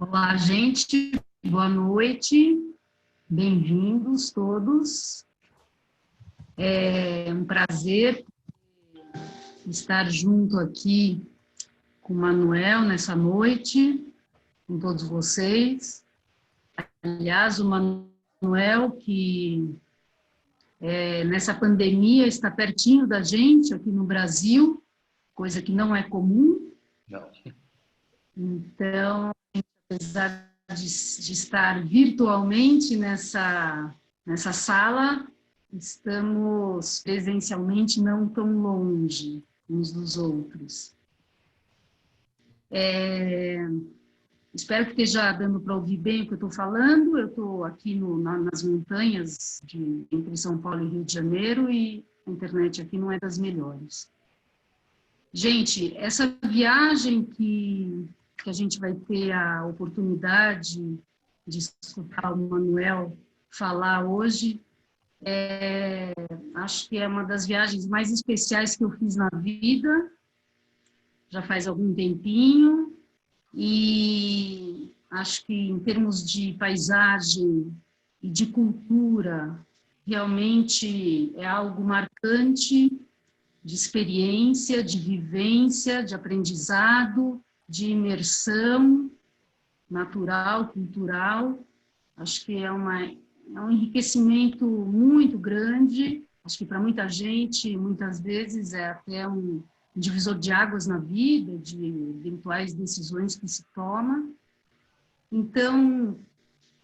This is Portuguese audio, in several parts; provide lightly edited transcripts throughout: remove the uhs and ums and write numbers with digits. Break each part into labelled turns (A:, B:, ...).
A: Olá, gente. Boa noite. Bem-vindos todos. É um prazer estar junto aqui com o Manuel nessa noite, com todos vocês. Aliás, o Manuel, que nessa pandemia está pertinho da gente aqui no Brasil, coisa que não é comum.
B: Não.
A: Então, apesar de estar virtualmente nessa sala, estamos presencialmente não tão longe uns dos outros. Espero que esteja dando para ouvir bem o que eu estou falando. Eu estou aqui nas montanhas entre São Paulo e Rio de Janeiro e a internet aqui não é das melhores. Gente, essa viagem que a gente vai ter a oportunidade de escutar o Manuel falar hoje, acho que é uma das viagens mais especiais que eu fiz na vida, já faz algum tempinho, e acho que em termos de paisagem e de cultura, realmente é algo marcante, de experiência, de vivência, de aprendizado, de imersão natural, cultural. Acho que é um enriquecimento muito grande. Acho que para muita gente, muitas vezes, é até um divisor de águas na vida, de eventuais decisões que se toma. Então,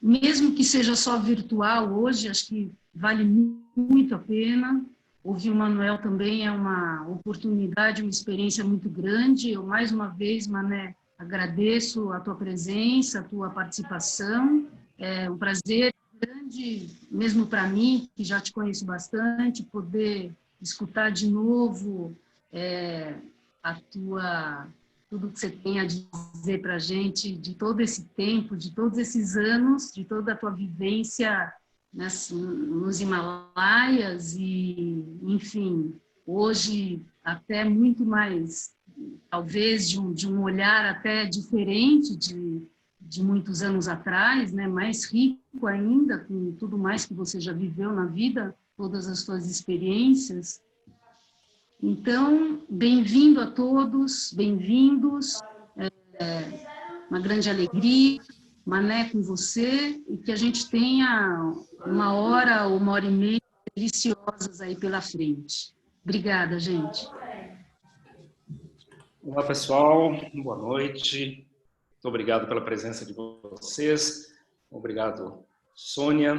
A: mesmo que seja só virtual hoje, acho que vale muito a pena. Ouvir o Manuel também é uma oportunidade, uma experiência muito grande. Eu, mais uma vez, Mané, agradeço a tua presença, a tua participação. É um prazer grande, mesmo para mim, que já te conheço bastante, poder escutar de novo tudo que você tem a dizer para a gente de todo esse tempo, de todos esses anos, de toda a tua vivência nos Himalaias e, enfim, hoje até muito mais, talvez de um olhar até diferente de muitos anos atrás, né? Mais rico ainda, com tudo mais que você já viveu na vida, todas as suas experiências. Então, bem-vindo a todos, bem-vindos, uma grande alegria, Mané, com você, e que a gente tenha uma hora ou uma hora e meia deliciosas aí pela frente. Obrigada, gente.
B: Olá, pessoal. Boa noite. Muito obrigado pela presença de vocês. Obrigado, Sônia.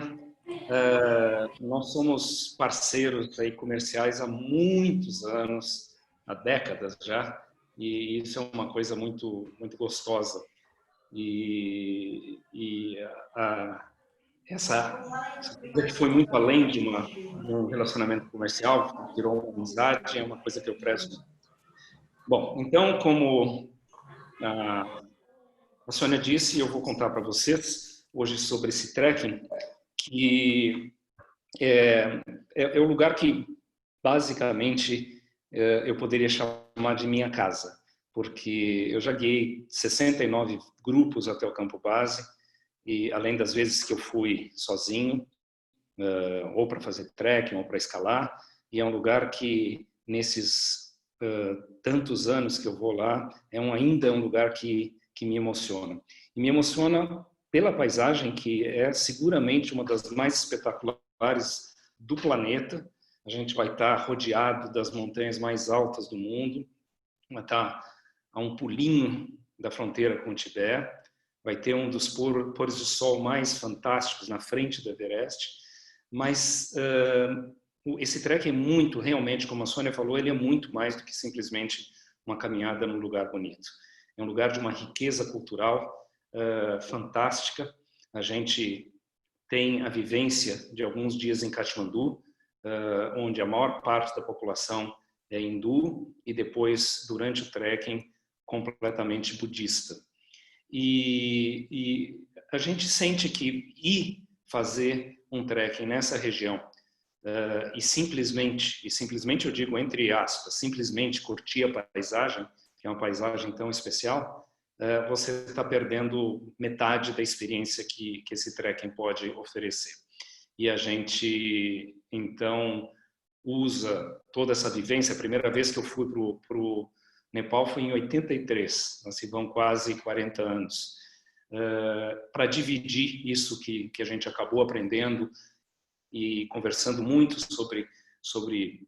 B: Nós somos parceiros aí comerciais há muitos anos, há décadas já, e isso é uma coisa muito, muito gostosa. Essa coisa que foi muito além de um relacionamento comercial, virou uma amizade, é uma coisa que eu prezo. Bom, então, como a Sônia disse, eu vou contar para vocês hoje sobre esse trekking, que é o lugar que, basicamente, eu poderia chamar de minha casa, porque eu já guiei 69 grupos até o campo base, e além das vezes que eu fui sozinho, ou para fazer trekking, ou para escalar, e é um lugar que, nesses tantos anos que eu vou lá, ainda é um lugar que me emociona. E me emociona pela paisagem, que é seguramente uma das mais espetaculares do planeta. A gente vai estar rodeado das montanhas mais altas do mundo, vai estar a um pulinho da fronteira com o Tibete, vai ter um dos pôres do sol mais fantásticos na frente do Everest, mas esse trek é muito, realmente, como a Sônia falou, ele é muito mais do que simplesmente uma caminhada num lugar bonito. É um lugar de uma riqueza cultural fantástica. A gente tem a vivência de alguns dias em Katmandu, onde a maior parte da população é hindu e depois, durante o trekking, completamente budista. E a gente sente que ir fazer um trekking nessa região e simplesmente eu digo entre aspas, simplesmente curtir a paisagem, que é uma paisagem tão especial, você está perdendo metade da experiência que esse trekking pode oferecer. E a gente, então, usa toda essa vivência. A primeira vez que eu fui para o Nepal foi em 83, nós se vão quase 40 anos, para dividir isso que a gente acabou aprendendo e conversando muito sobre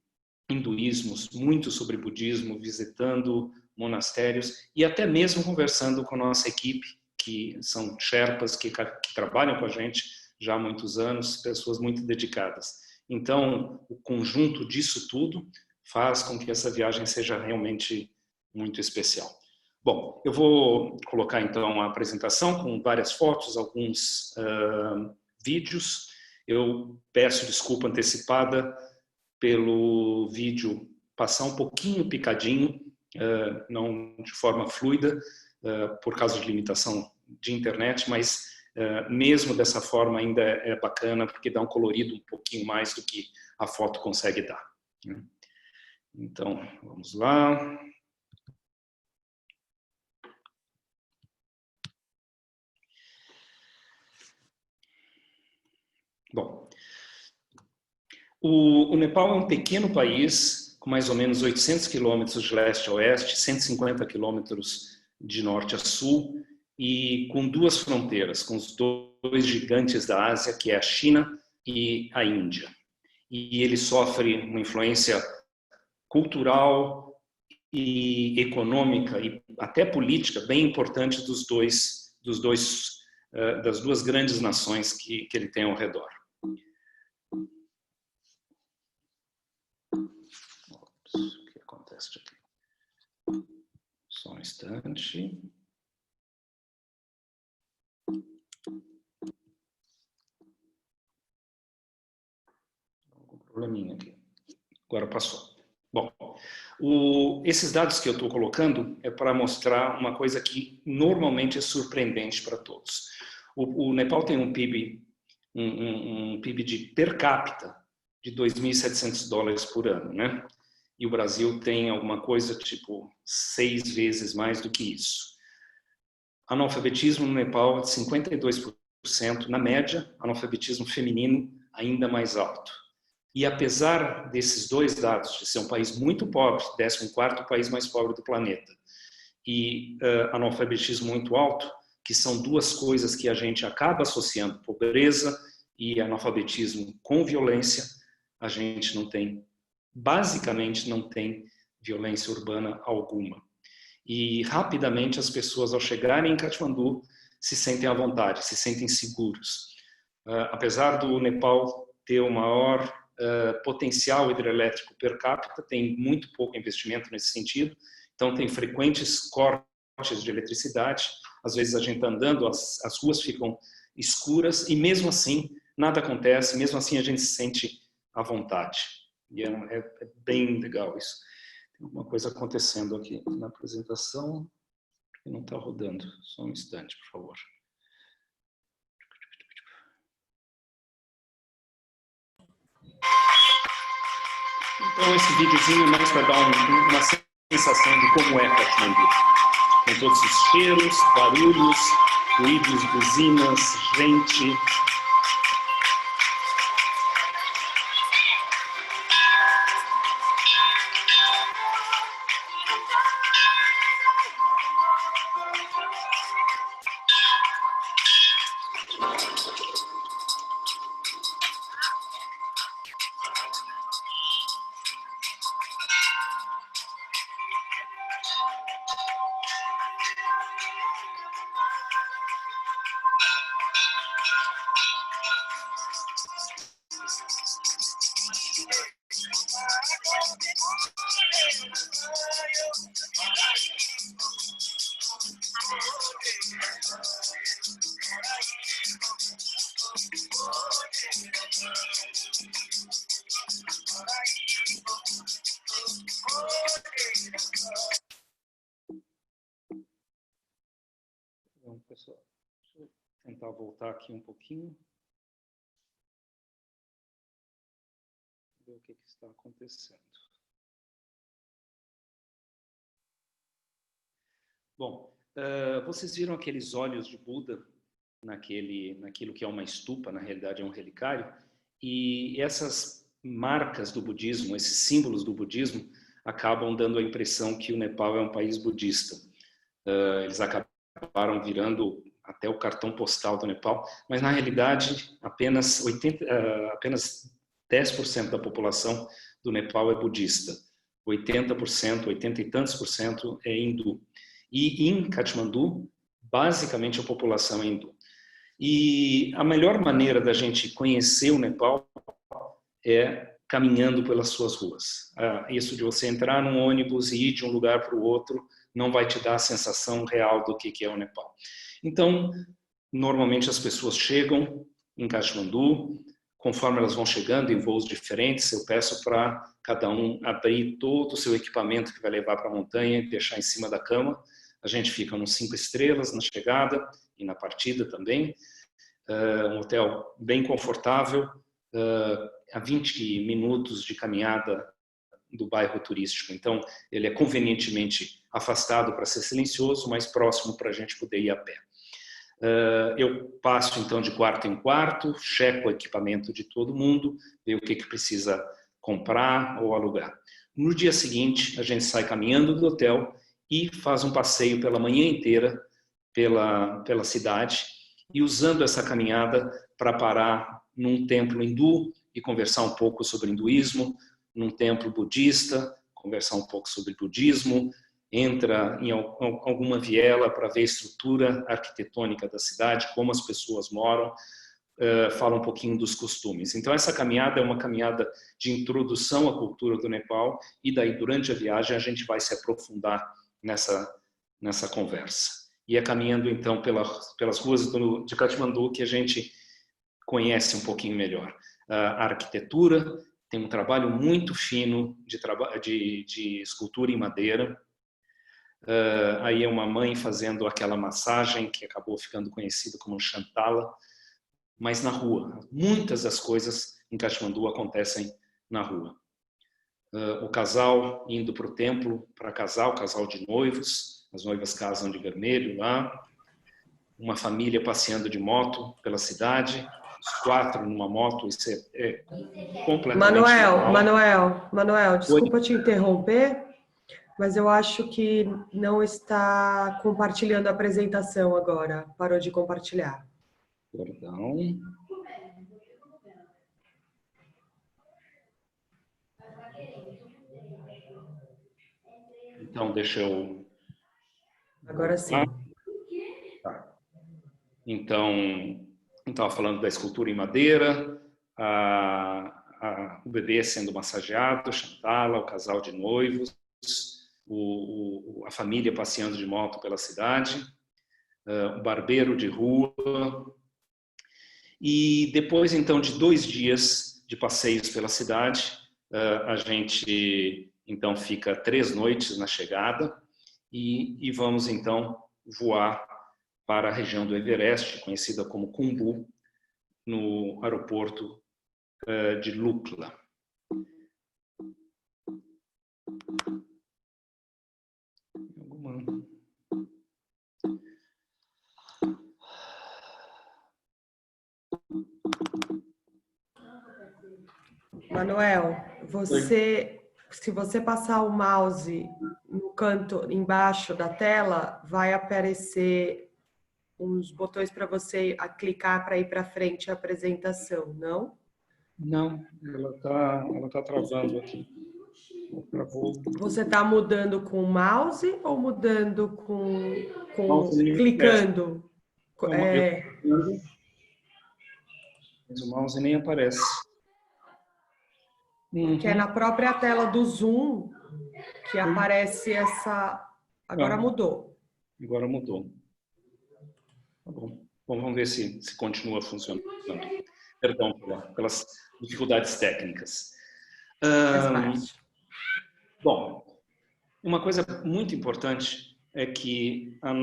B: hinduísmos, muito sobre budismo, visitando monastérios e até mesmo conversando com a nossa equipe, que são Sherpas que trabalham com a gente já há muitos anos, pessoas muito dedicadas. Então, o conjunto disso tudo faz com que essa viagem seja realmente muito especial. Bom, eu vou colocar então a apresentação com várias fotos, alguns vídeos. Eu peço desculpa antecipada pelo vídeo passar um pouquinho picadinho, não de forma fluida, por causa de limitação de internet, mas mesmo dessa forma ainda é bacana, porque dá um colorido um pouquinho mais do que a foto consegue dar. Então, vamos lá. Bom, o Nepal é um pequeno país com mais ou menos 800 quilômetros de leste a oeste, 150 quilômetros de norte a sul e com duas fronteiras, com os dois gigantes da Ásia, que é a China e a Índia. E ele sofre uma influência cultural e econômica e até política bem importante das duas grandes nações que ele tem ao redor. O que acontece aqui? Só um instante. Algum probleminha aqui. Agora passou. Bom, esses dados que eu estou colocando é para mostrar uma coisa que normalmente é surpreendente para todos. O Nepal tem um PIB, um PIB de per capita de $2.700 por ano, né? E o Brasil tem alguma coisa tipo 6 vezes mais do que isso. Analfabetismo no Nepal é de 52%, na média, analfabetismo feminino ainda mais alto. E apesar desses dois dados, de ser um país muito pobre, 14º país mais pobre do planeta, e analfabetismo muito alto, que são duas coisas que a gente acaba associando, pobreza e analfabetismo com violência, a gente não tem, basicamente não tem violência urbana alguma. E rapidamente as pessoas, ao chegarem em Katmandu, se sentem à vontade, se sentem seguros. Apesar do Nepal ter o maior potencial hidrelétrico per capita, tem muito pouco investimento nesse sentido, então tem frequentes cortes de eletricidade, às vezes a gente está andando, as ruas ficam escuras e mesmo assim nada acontece, mesmo assim a gente se sente à vontade. E é bem legal isso. Tem alguma coisa acontecendo aqui na apresentação que não está rodando. Só um instante, por favor. Então, esse videozinho é mais para dar uma sensação de como é Katmandu. Com todos os cheiros, barulhos, ruídos, buzinas, gente. Bom, pessoal, deixa eu tentar voltar aqui um pouquinho. Ver o que está acontecendo. Bom, Vocês viram aqueles olhos de Buda naquilo que é uma estupa, na realidade é um relicário, e essas marcas do budismo, esses símbolos do budismo, acabam dando a impressão que o Nepal é um país budista. Eles acabaram virando até o cartão postal do Nepal, mas na realidade apenas 10% da população do Nepal é budista, 80%, 80 e tantos por cento é hindu. E em Katmandu, basicamente a população é hindu. E a melhor maneira da gente conhecer o Nepal é caminhando pelas suas ruas. Isso de você entrar num ônibus e ir de um lugar para o outro não vai te dar a sensação real do que é o Nepal. Então, normalmente as pessoas chegam em Katmandu, conforme elas vão chegando em voos diferentes, eu peço para cada um abrir todo o seu equipamento que vai levar para a montanha e deixar em cima da cama. A gente fica nos 5 estrelas na chegada e na partida também. Um hotel bem confortável, a 20 minutos de caminhada do bairro turístico. Então, ele é convenientemente afastado para ser silencioso, mas próximo para a gente poder ir a pé. Eu passo, então, de quarto em quarto, checo o equipamento de todo mundo, ver o que precisa comprar ou alugar. No dia seguinte, a gente sai caminhando do hotel e faz um passeio pela manhã inteira pela cidade e usando essa caminhada para parar num templo hindu e conversar um pouco sobre hinduísmo, num templo budista, conversar um pouco sobre budismo, entra em alguma viela para ver a estrutura arquitetônica da cidade, como as pessoas moram, fala um pouquinho dos costumes. Então essa caminhada é uma caminhada de introdução à cultura do Nepal e daí durante a viagem a gente vai se aprofundar nessa conversa. E é caminhando então pelas ruas de Katmandu que a gente conhece um pouquinho melhor. A arquitetura tem um trabalho muito fino de escultura em madeira. Aí é uma mãe fazendo aquela massagem que acabou ficando conhecida como Shantala, mas na rua. Muitas das coisas em Katmandu acontecem na rua. O casal indo para o templo para casar, o casal de noivos, as noivas casam de vermelho lá, uma família passeando de moto pela cidade, os 4 numa moto, isso é completamente normal.
C: Manuel, desculpa te interromper, mas eu acho que não está compartilhando a apresentação agora, parou de compartilhar.
B: Perdão. Então, deixa eu...
C: Agora sim.
B: Tá. Então, estava falando da escultura em madeira, o bebê sendo massageado, Shantala, o casal de noivos, a família passeando de moto pela cidade, o barbeiro de rua. E depois, então, de 2 dias de passeios pela cidade, a gente, então, fica 3 noites na chegada e vamos, então, voar para a região do Everest, conhecida como Khumbu, no aeroporto de Lukla.
C: Manuel, se você passar o mouse no canto embaixo da tela, vai aparecer uns botões para você clicar para ir para frente a apresentação, não?
B: Não, ela tá travando aqui.
C: Você está mudando com o mouse ou mudando com clicando?
B: Mas o mouse nem aparece.
C: Que é na própria tela do Zoom que aparece essa... Agora mudou.
B: Agora mudou. Tá bom. Bom, vamos ver se continua funcionando. Perdão pelas dificuldades técnicas. Bom, uma coisa muito importante é que o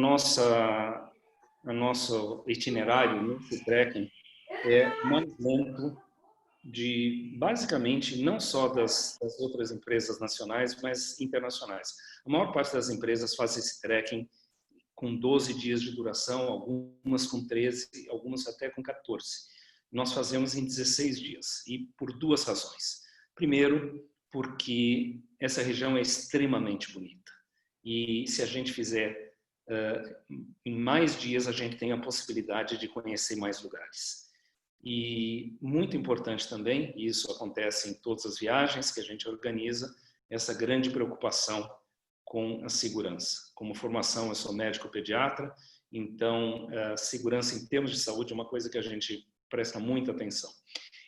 B: nosso itinerário, o nosso trekking, é mais lento basicamente, não só das outras empresas nacionais, mas internacionais. A maior parte das empresas faz esse trekking com 12 dias de duração, algumas com 13, algumas até com 14. Nós fazemos em 16 dias, e por duas razões. Primeiro, porque essa região é extremamente bonita. E se a gente fizer em mais dias, a gente tem a possibilidade de conhecer mais lugares. E muito importante também, e isso acontece em todas as viagens que a gente organiza, essa grande preocupação com a segurança. Como formação, eu sou médico pediatra, então a segurança em termos de saúde é uma coisa que a gente presta muita atenção.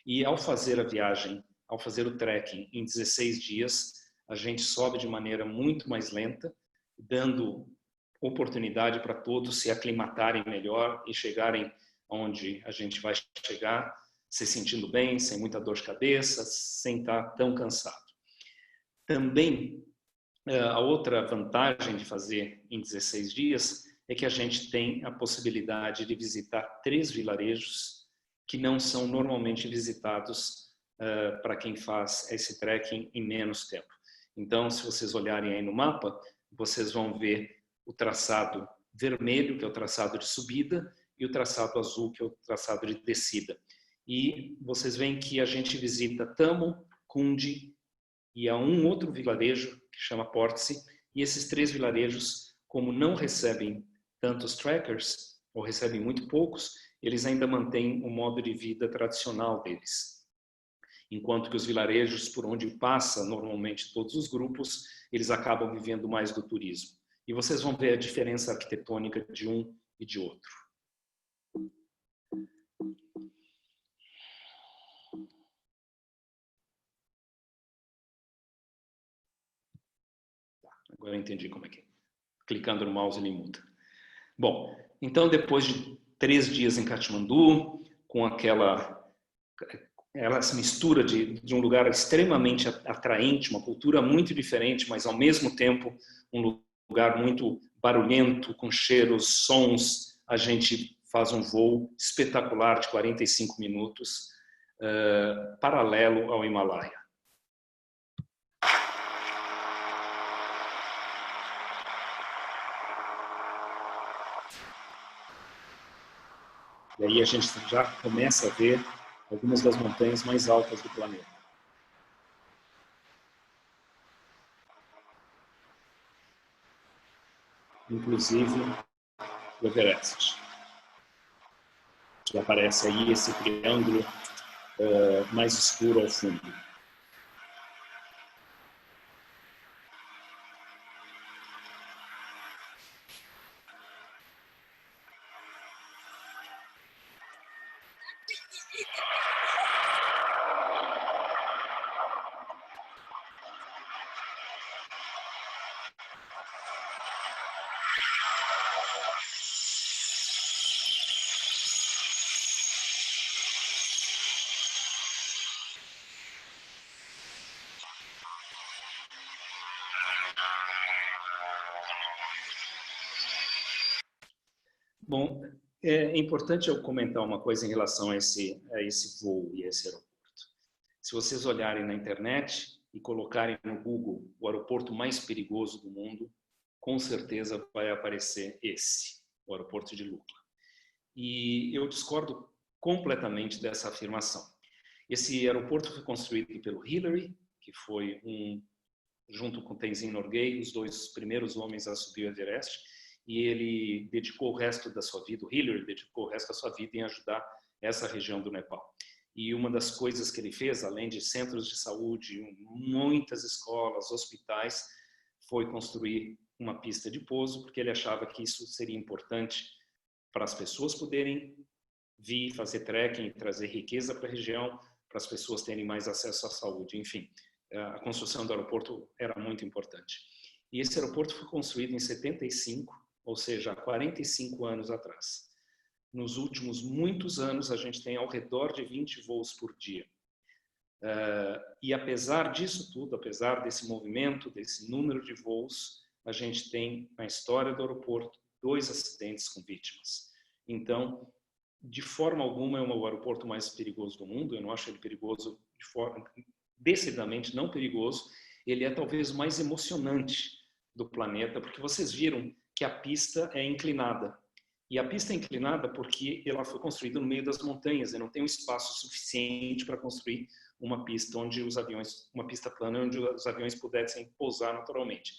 B: E ao fazer a viagem, ao fazer o trekking em 16 dias, a gente sobe de maneira muito mais lenta, dando oportunidade para todos se aclimatarem melhor e chegarem onde a gente vai chegar, se sentindo bem, sem muita dor de cabeça, sem estar tão cansado. Também, a outra vantagem de fazer em 16 dias é que a gente tem a possibilidade de visitar 3 vilarejos que não são normalmente visitados para quem faz esse trekking em menos tempo. Então, se vocês olharem aí no mapa, vocês vão ver o traçado vermelho, que é o traçado de subida, e o traçado azul, que é o traçado de descida. E vocês veem que a gente visita Tamo, Kundi e há um outro vilarejo que chama Portse, e esses 3 vilarejos, como não recebem tantos trekkers, ou recebem muito poucos, eles ainda mantêm o modo de vida tradicional deles. Enquanto que os vilarejos por onde passa normalmente todos os grupos, eles acabam vivendo mais do turismo. E vocês vão ver a diferença arquitetônica de um e de outro. Agora eu entendi como é que é. Clicando no mouse ele muda. Bom, então depois de 3 dias em Katmandu, com essa mistura de um lugar extremamente atraente, uma cultura muito diferente, mas ao mesmo tempo um lugar muito barulhento, com cheiros, sons, a gente faz um voo espetacular de 45 minutos, paralelo ao Himalaia. E aí a gente já começa a ver algumas das montanhas mais altas do planeta. Inclusive o Everest. Que aparece aí esse triângulo mais escuro ao fundo. Bom, é importante eu comentar uma coisa em relação a esse voo e a esse aeroporto. Se vocês olharem na internet e colocarem no Google o aeroporto mais perigoso do mundo, com certeza vai aparecer esse, o aeroporto de Lukla. E eu discordo completamente dessa afirmação. Esse aeroporto foi construído pelo Hillary, que foi junto com Tenzin Norgay, os 2 primeiros homens a subir o Everest, e ele dedicou o resto da sua vida, o Hillary dedicou o resto da sua vida em ajudar essa região do Nepal. E uma das coisas que ele fez, além de centros de saúde, muitas escolas, hospitais, foi construir uma pista de pouso, porque ele achava que isso seria importante para as pessoas poderem vir fazer trekking e trazer riqueza para a região, para as pessoas terem mais acesso à saúde. Enfim, a construção do aeroporto era muito importante. E esse aeroporto foi construído em 75, ou seja, há 45 anos atrás. Nos últimos muitos anos, a gente tem ao redor de 20 voos por dia. E apesar disso tudo, apesar desse movimento, desse número de voos, a gente tem, na história do aeroporto, 2 acidentes com vítimas. Então, de forma alguma, é o aeroporto mais perigoso do mundo. Eu não acho ele perigoso de forma decididamente não perigoso. Ele é talvez o mais emocionante do planeta, porque vocês viram que a pista é inclinada. E a pista é inclinada porque ela foi construída no meio das montanhas e não tem um espaço suficiente para construir uma pista onde os aviões, uma pista plana onde os aviões pudessem pousar naturalmente.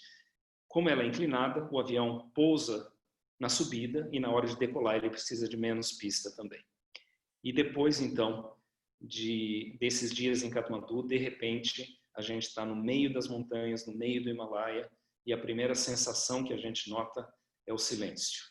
B: Como ela é inclinada, o avião pousa na subida e na hora de decolar ele precisa de menos pista também. E depois, então, desses dias em Katmandu, de repente, a gente está no meio das montanhas, no meio do Himalaia, e a primeira sensação que a gente nota é o silêncio.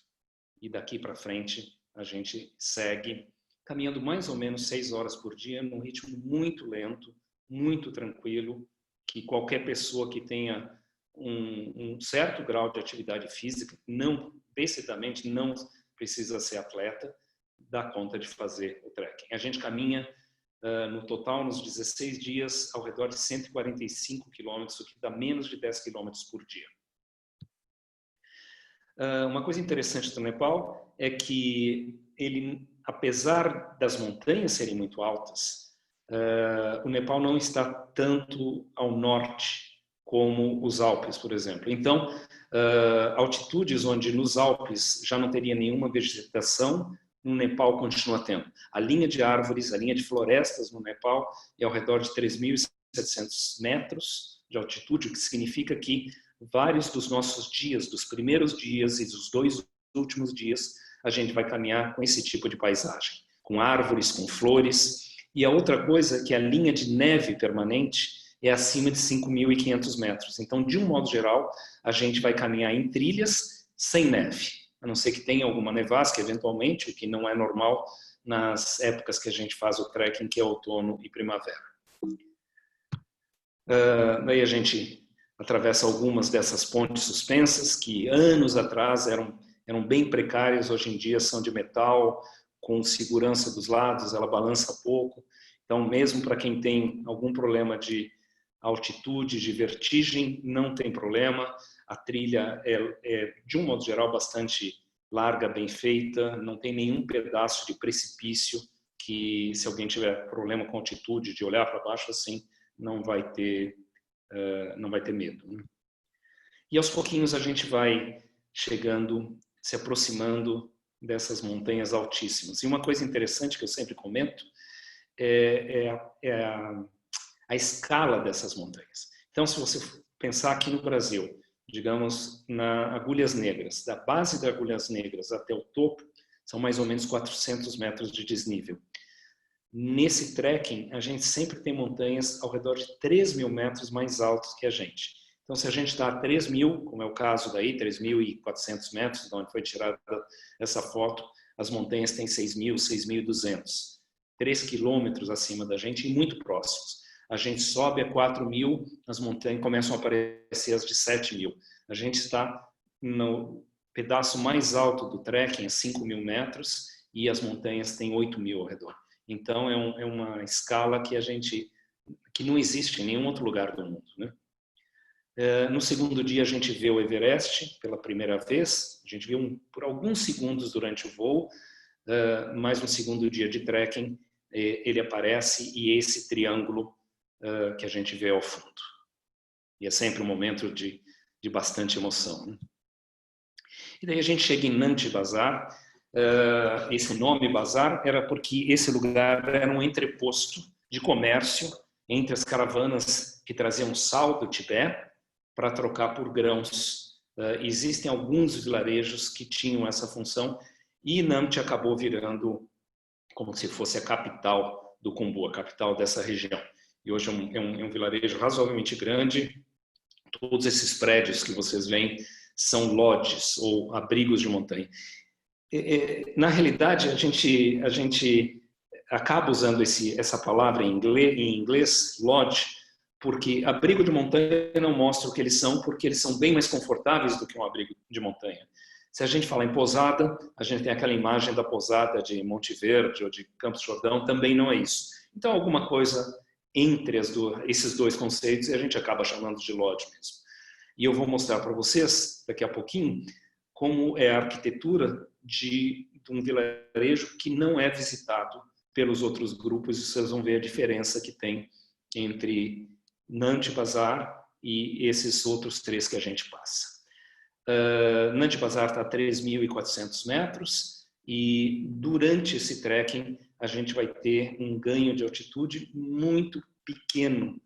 B: E daqui para frente, a gente segue caminhando mais ou menos 6 horas por dia, num ritmo muito lento, muito tranquilo, que qualquer pessoa que tenha um certo grau de atividade física, não, decididamente não precisa ser atleta, dá conta de fazer o trekking. A gente caminha no total, nos 16 dias, ao redor de 145 quilômetros, o que dá menos de 10 quilômetros por dia. Uma coisa interessante do Nepal é que ele, apesar das montanhas serem muito altas, o Nepal não está tanto ao norte como os Alpes, por exemplo. Então, altitudes onde nos Alpes já não teria nenhuma vegetação, no Nepal continua tendo. A linha de árvores, a linha de florestas no Nepal é ao redor de 3.700 metros de altitude, o que significa que vários dos nossos dias, dos primeiros dias e dos 2 últimos dias, a gente vai caminhar com esse tipo de paisagem, com árvores, com flores. E a outra coisa é que a linha de neve permanente é acima de 5.500 metros. Então, de um modo geral, a gente vai caminhar em trilhas sem neve, a não ser que tenha alguma nevasca, eventualmente, o que não é normal nas épocas que a gente faz o trekking, que é outono e primavera. Daí a gente atravessa algumas dessas pontes suspensas, que anos atrás eram bem precárias, hoje em dia são de metal, com segurança dos lados, ela balança pouco. Então, mesmo para quem tem algum problema de altitude, de vertigem, não tem problema. A trilha é, de um modo geral, bastante larga, bem feita, não tem nenhum pedaço de precipício que, se alguém tiver problema com altitude, de olhar para baixo assim, não vai ter medo, né? E aos pouquinhos a gente vai chegando, se aproximando dessas montanhas altíssimas. E uma coisa interessante que eu sempre comento é a escala dessas montanhas. Então, se você pensar aqui no Brasil, digamos, na Agulhas Negras, da base das Agulhas Negras até o topo, são mais ou menos 400 metros de desnível. Nesse trekking, a gente sempre tem montanhas ao redor de 3.000 metros mais altas que a gente. Então, se a gente está a 3.000, como é o caso daí, 3.400 metros, de onde foi tirada essa foto, as montanhas têm 6.000, 6.200. 3 quilômetros acima da gente e muito próximos. A gente sobe a 4.000, as montanhas começam a aparecer as de 7.000. A gente está no pedaço mais alto do trekking, a 5.000 metros, e as montanhas têm 8.000 ao redor. Então, é uma escala que não existe em nenhum outro lugar do mundo, né? No segundo dia, a gente vê o Everest pela primeira vez. A gente viu por alguns segundos durante o voo, mas no segundo dia de trekking, ele aparece e esse triângulo que a gente vê ao fundo. E é sempre um momento de bastante emoção, né? E daí a gente chega em Nanti Bazar. Esse nome Bazar era porque esse lugar era um entreposto de comércio entre as caravanas que traziam sal do Tibete para trocar por grãos. Existem alguns vilarejos que tinham essa função e Nanti acabou virando como se fosse a capital do Khumbu, a capital dessa região. E hoje é um vilarejo razoavelmente grande. Todos esses prédios que vocês veem são lodges ou abrigos de montanha. Na realidade, a gente acaba usando essa palavra em inglês, lodge, porque abrigo de montanha não mostra o que eles são, porque eles são bem mais confortáveis do que um abrigo de montanha. Se a gente fala em pousada, a gente tem aquela imagem da pousada de Monte Verde ou de Campos Jordão, também não é isso. Então, alguma coisa entre esses dois conceitos e a gente acaba chamando de lodge mesmo. E eu vou mostrar para vocês, daqui a pouquinho, como é a arquitetura de um vilarejo que não é visitado pelos outros grupos, e vocês vão ver a diferença que tem entre Nanti Bazar e esses outros 3 que a gente passa. Nant Bazar está a 3.400 metros e durante esse trekking a gente vai ter um ganho de altitude muito pequeno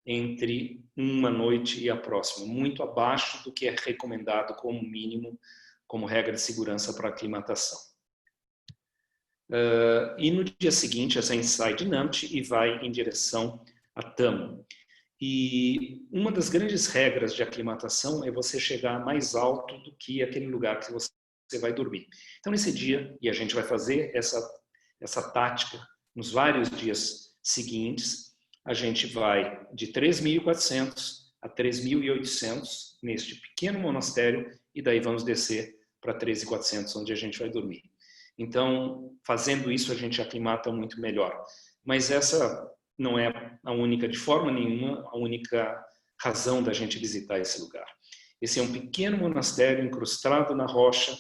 B: entre uma noite e a próxima, muito abaixo do que é recomendado como mínimo, como regra de segurança para aclimatação. E no dia seguinte a gente sai de Nampte e vai em direção a Tamo. E uma das grandes regras de aclimatação é você chegar mais alto do que aquele lugar que você vai dormir. Então, nesse dia, e a gente vai fazer essa tática nos vários dias seguintes, a gente vai de 3.400 a 3.800 neste pequeno monastério e daí vamos descer para 13.400, onde a gente vai dormir. Então, fazendo isso, a gente aclimata muito melhor. Mas essa não é a única, de forma nenhuma, a única razão da gente visitar esse lugar. Esse é um pequeno monastério incrustado na rocha,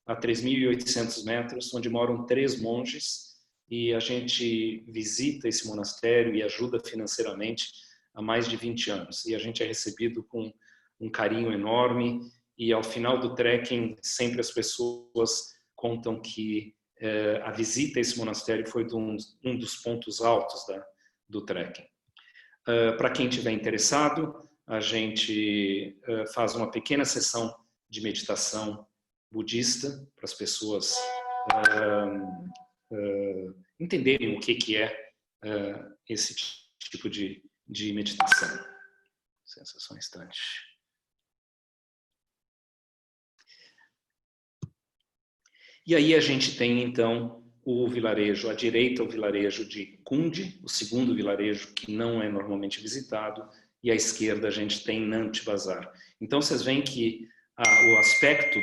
B: a 3.800 metros, onde moram 3 monges, e a gente visita esse monastério e ajuda financeiramente há mais de 20 anos. E a gente é recebido com um carinho enorme, e ao final do trekking, sempre as pessoas contam que a visita a esse monastério foi um dos pontos altos do trekking. Para quem estiver interessado, a gente faz uma pequena sessão de meditação budista para as pessoas entenderem o que é esse tipo de meditação. Só um instante. E aí a gente tem então o vilarejo, à direita o vilarejo de Kundi, o segundo vilarejo que não é normalmente visitado, e à esquerda a gente tem Nant Bazar. Então vocês veem que o aspecto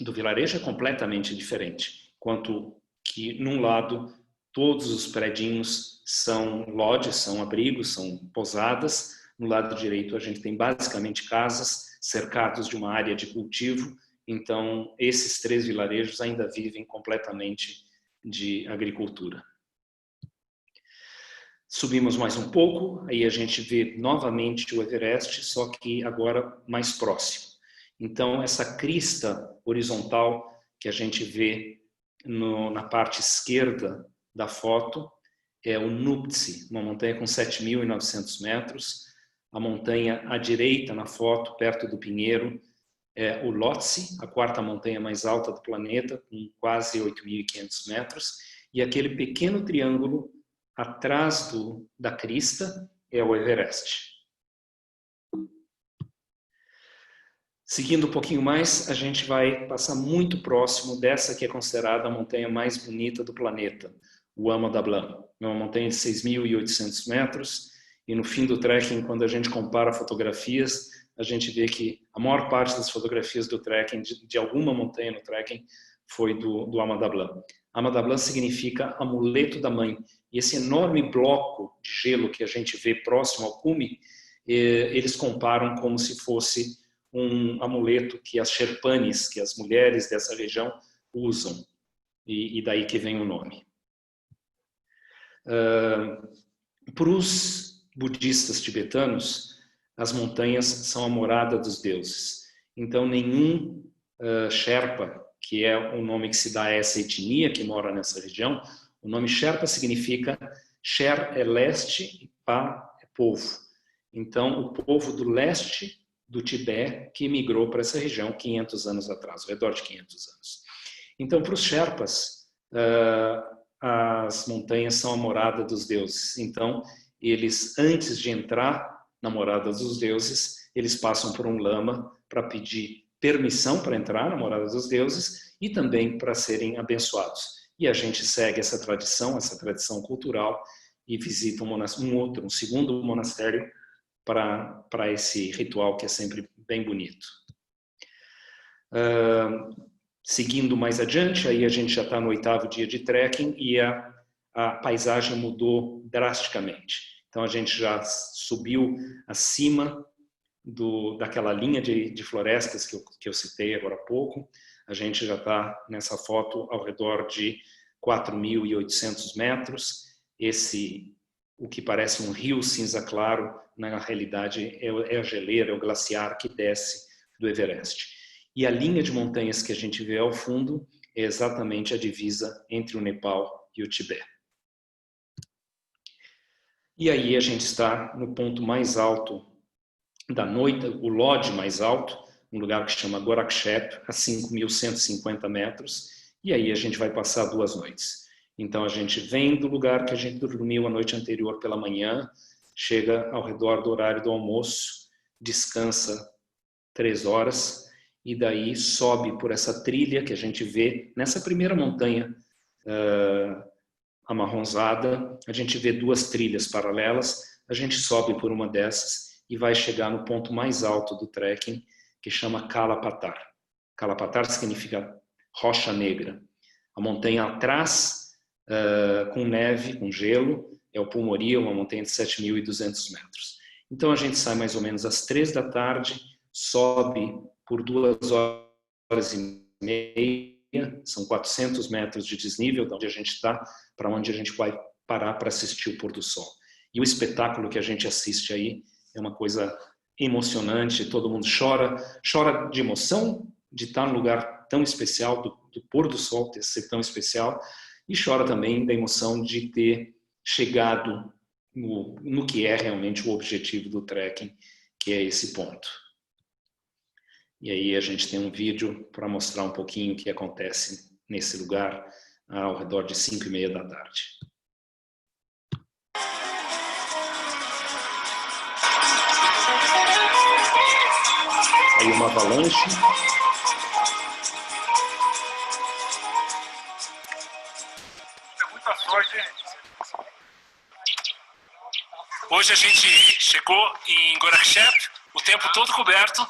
B: do vilarejo é completamente diferente, enquanto que num lado todos os predinhos são lodges, são abrigos, são pousadas, no lado direito a gente tem basicamente casas cercados de uma área de cultivo. Então, esses 3 vilarejos ainda vivem completamente de agricultura. Subimos mais um pouco, aí a gente vê novamente o Everest, só que agora mais próximo. Então, essa crista horizontal que a gente vê na parte esquerda da foto é o Nuptse, uma montanha com 7.900 metros. A montanha à direita na foto, perto do Pinheiro, é o Lhotse, a 4ª montanha mais alta do planeta, com quase 8.500 metros. E aquele pequeno triângulo atrás da crista é o Everest. Seguindo um pouquinho mais, a gente vai passar muito próximo dessa que é considerada a montanha mais bonita do planeta, o Ama Dablam. É uma montanha de 6.800 metros e no fim do trekking, quando a gente compara fotografias, a gente vê que a maior parte das fotografias do trekking, de alguma montanha no trekking, foi do Ama Dablam. Ama Dablam significa amuleto da mãe. E esse enorme bloco de gelo que a gente vê próximo ao cume, eles comparam como se fosse um amuleto que as Sherpanis, que as mulheres dessa região usam. E daí que vem o nome. Para os budistas tibetanos, as montanhas são a morada dos deuses. Então, nenhum Sherpa, que é o nome que se dá a essa etnia que mora nessa região, o nome Sherpa significa Sher é leste e Pa é povo. Então, o povo do leste do Tibete que migrou para essa região 500 anos atrás, ao redor de 500 anos. Então, para os Sherpas, as montanhas são a morada dos deuses. Então, eles, antes de entrar na morada dos deuses, eles passam por um lama para pedir permissão para entrar na morada dos deuses e também para serem abençoados. E a gente segue essa tradição cultural e visita um segundo monastério para esse ritual que é sempre bem bonito. Seguindo mais adiante, aí a gente já está no 8º dia de trekking e a paisagem mudou drasticamente. Então a gente já subiu acima daquela linha de florestas que eu citei agora há pouco. A gente já está nessa foto ao redor de 4.800 metros. Esse o que parece um rio cinza claro, na realidade é a geleira, é o glaciar que desce do Everest. E a linha de montanhas que a gente vê ao fundo é exatamente a divisa entre o Nepal e o Tibete. E aí a gente está no ponto mais alto da noite, o lodge mais alto, um lugar que chama Gorakshep, a 5.150 metros, e aí a gente vai passar 2 noites. Então a gente vem do lugar que a gente dormiu a noite anterior pela manhã, chega ao redor do horário do almoço, descansa 3 horas, e daí sobe por essa trilha que a gente vê nessa primeira montanha amarronzada, a gente vê 2 trilhas paralelas, a gente sobe por uma dessas e vai chegar no ponto mais alto do trekking, que chama Kalapatar. Kalapatar significa rocha negra. A montanha atrás, com neve, com gelo, é o Pulmoria, uma montanha de 7.200 metros. Então a gente sai mais ou menos às 3 da tarde, sobe por 2 horas e meia, são 400 metros de desnível de onde a gente está, para onde a gente vai parar para assistir o pôr do sol. E o espetáculo que a gente assiste aí é uma coisa emocionante, todo mundo chora de emoção de estar num lugar tão especial, do pôr do sol ter ser tão especial, e chora também da emoção de ter chegado no que é realmente o objetivo do trekking, que é esse ponto. E aí a gente tem um vídeo para mostrar um pouquinho o que acontece nesse lugar ao redor de 5h30 da tarde. Aí uma avalanche.
D: É muita sorte. Hoje a gente chegou em Gorakshep, o tempo todo coberto,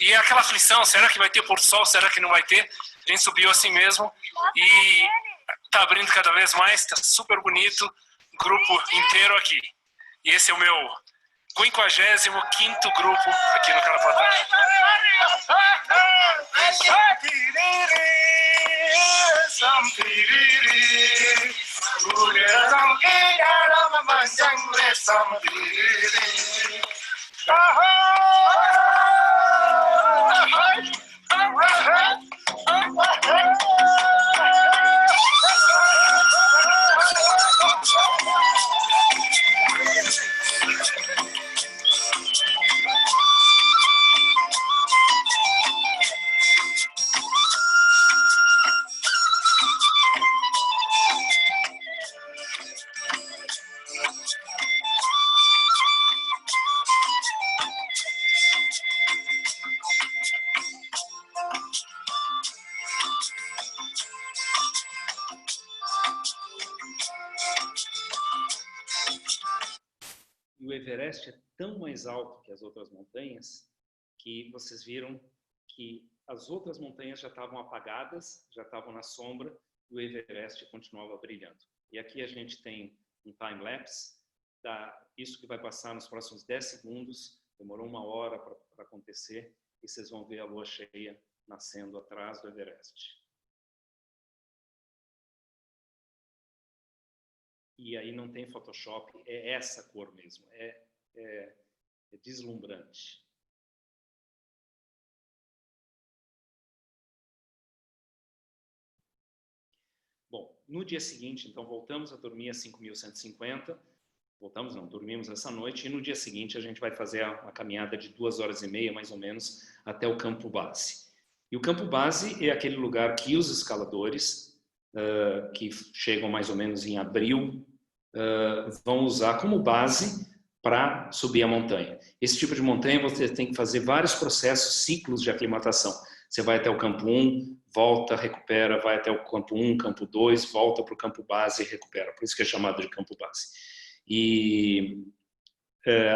D: e é aquela aflição, será que vai ter pôr do sol, será que não vai ter? A gente subiu assim mesmo e tá abrindo cada vez mais, tá super bonito, grupo inteiro aqui. E esse é o meu 55º grupo aqui no Kalapatar.
B: O Everest é tão mais alto que as outras montanhas que vocês viram que as outras montanhas já estavam apagadas, já estavam na sombra, e o Everest continuava brilhando. E aqui a gente tem um time-lapse, isso que vai passar nos próximos 10 segundos, demorou 1 hora para acontecer, e vocês vão ver a lua cheia nascendo atrás do Everest. E aí não tem Photoshop, é essa cor mesmo, é deslumbrante. Bom, no dia seguinte, então, voltamos a dormir a 5.150, dormimos essa noite, e no dia seguinte a gente vai fazer uma caminhada de 2 horas e meia, mais ou menos, até o campo base. E o campo base é aquele lugar que os escaladores, que chegam mais ou menos em abril, vão usar como base para subir a montanha. Esse tipo de montanha você tem que fazer vários processos, ciclos de aclimatação. Você vai até o campo 1, volta, recupera, vai até o campo 1, campo 2, volta para o campo base e recupera. Por isso que é chamado de campo base. E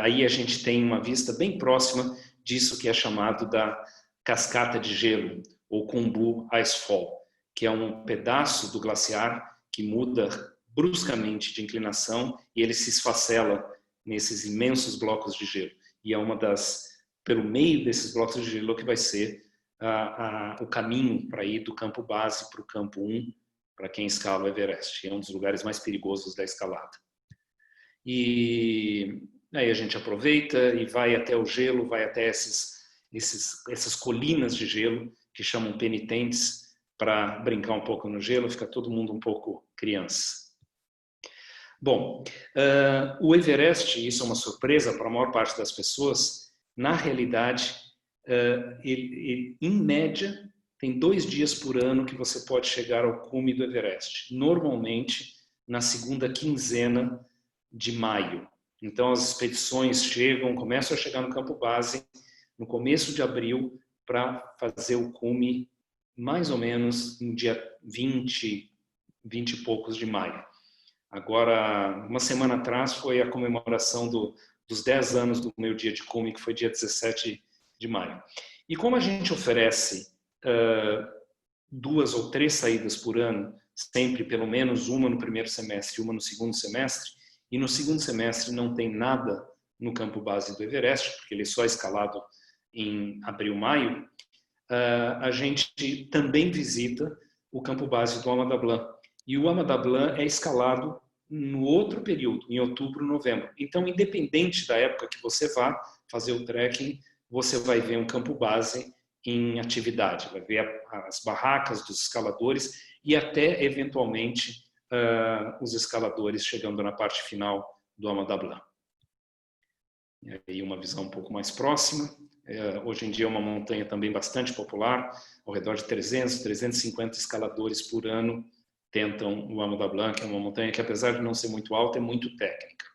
B: aí a gente tem uma vista bem próxima disso que é chamado da cascata de gelo, ou Khumbu Icefall, que é um pedaço do glaciar que muda bruscamente de inclinação e ele se esfacela nesses imensos blocos de gelo. E é pelo meio desses blocos de gelo que vai ser o caminho para ir do campo base para o campo 1, para quem escala o Everest. É um dos lugares mais perigosos da escalada. e aí a gente aproveita e vai até o gelo, vai até essas colinas de gelo que chamam penitentes para brincar um pouco no gelo, fica todo mundo um pouco criança. Bom, o Everest, isso é uma surpresa para a maior parte das pessoas, na realidade, ele, em média, tem 2 dias por ano que você pode chegar ao cume do Everest, normalmente na segunda quinzena de maio. Então as expedições começam a chegar no campo base no começo de abril para fazer o cume mais ou menos no dia 20 e poucos de maio. Agora, uma semana atrás foi a comemoração dos 10 anos do meu dia de cume, que foi dia 17 de maio. E como a gente oferece 2 ou 3 saídas por ano, sempre pelo menos uma no primeiro semestre e uma no segundo semestre, e no segundo semestre não tem nada no campo base do Everest, porque ele é só escalado em abril, maio, a gente também visita o campo base do Ama Dablam. E o Ama Dablam é escalado no outro período, em outubro, novembro. Então, independente da época que você vá fazer o trekking, você vai ver um campo base em atividade, vai ver as barracas dos escaladores e até, eventualmente, os escaladores chegando na parte final do Ama Dablam. E aí uma visão um pouco mais próxima. Hoje em dia é uma montanha também bastante popular, ao redor de 300, 350 escaladores por ano tentam o Ama Dablam, que é uma montanha que, apesar de não ser muito alta, é muito técnica.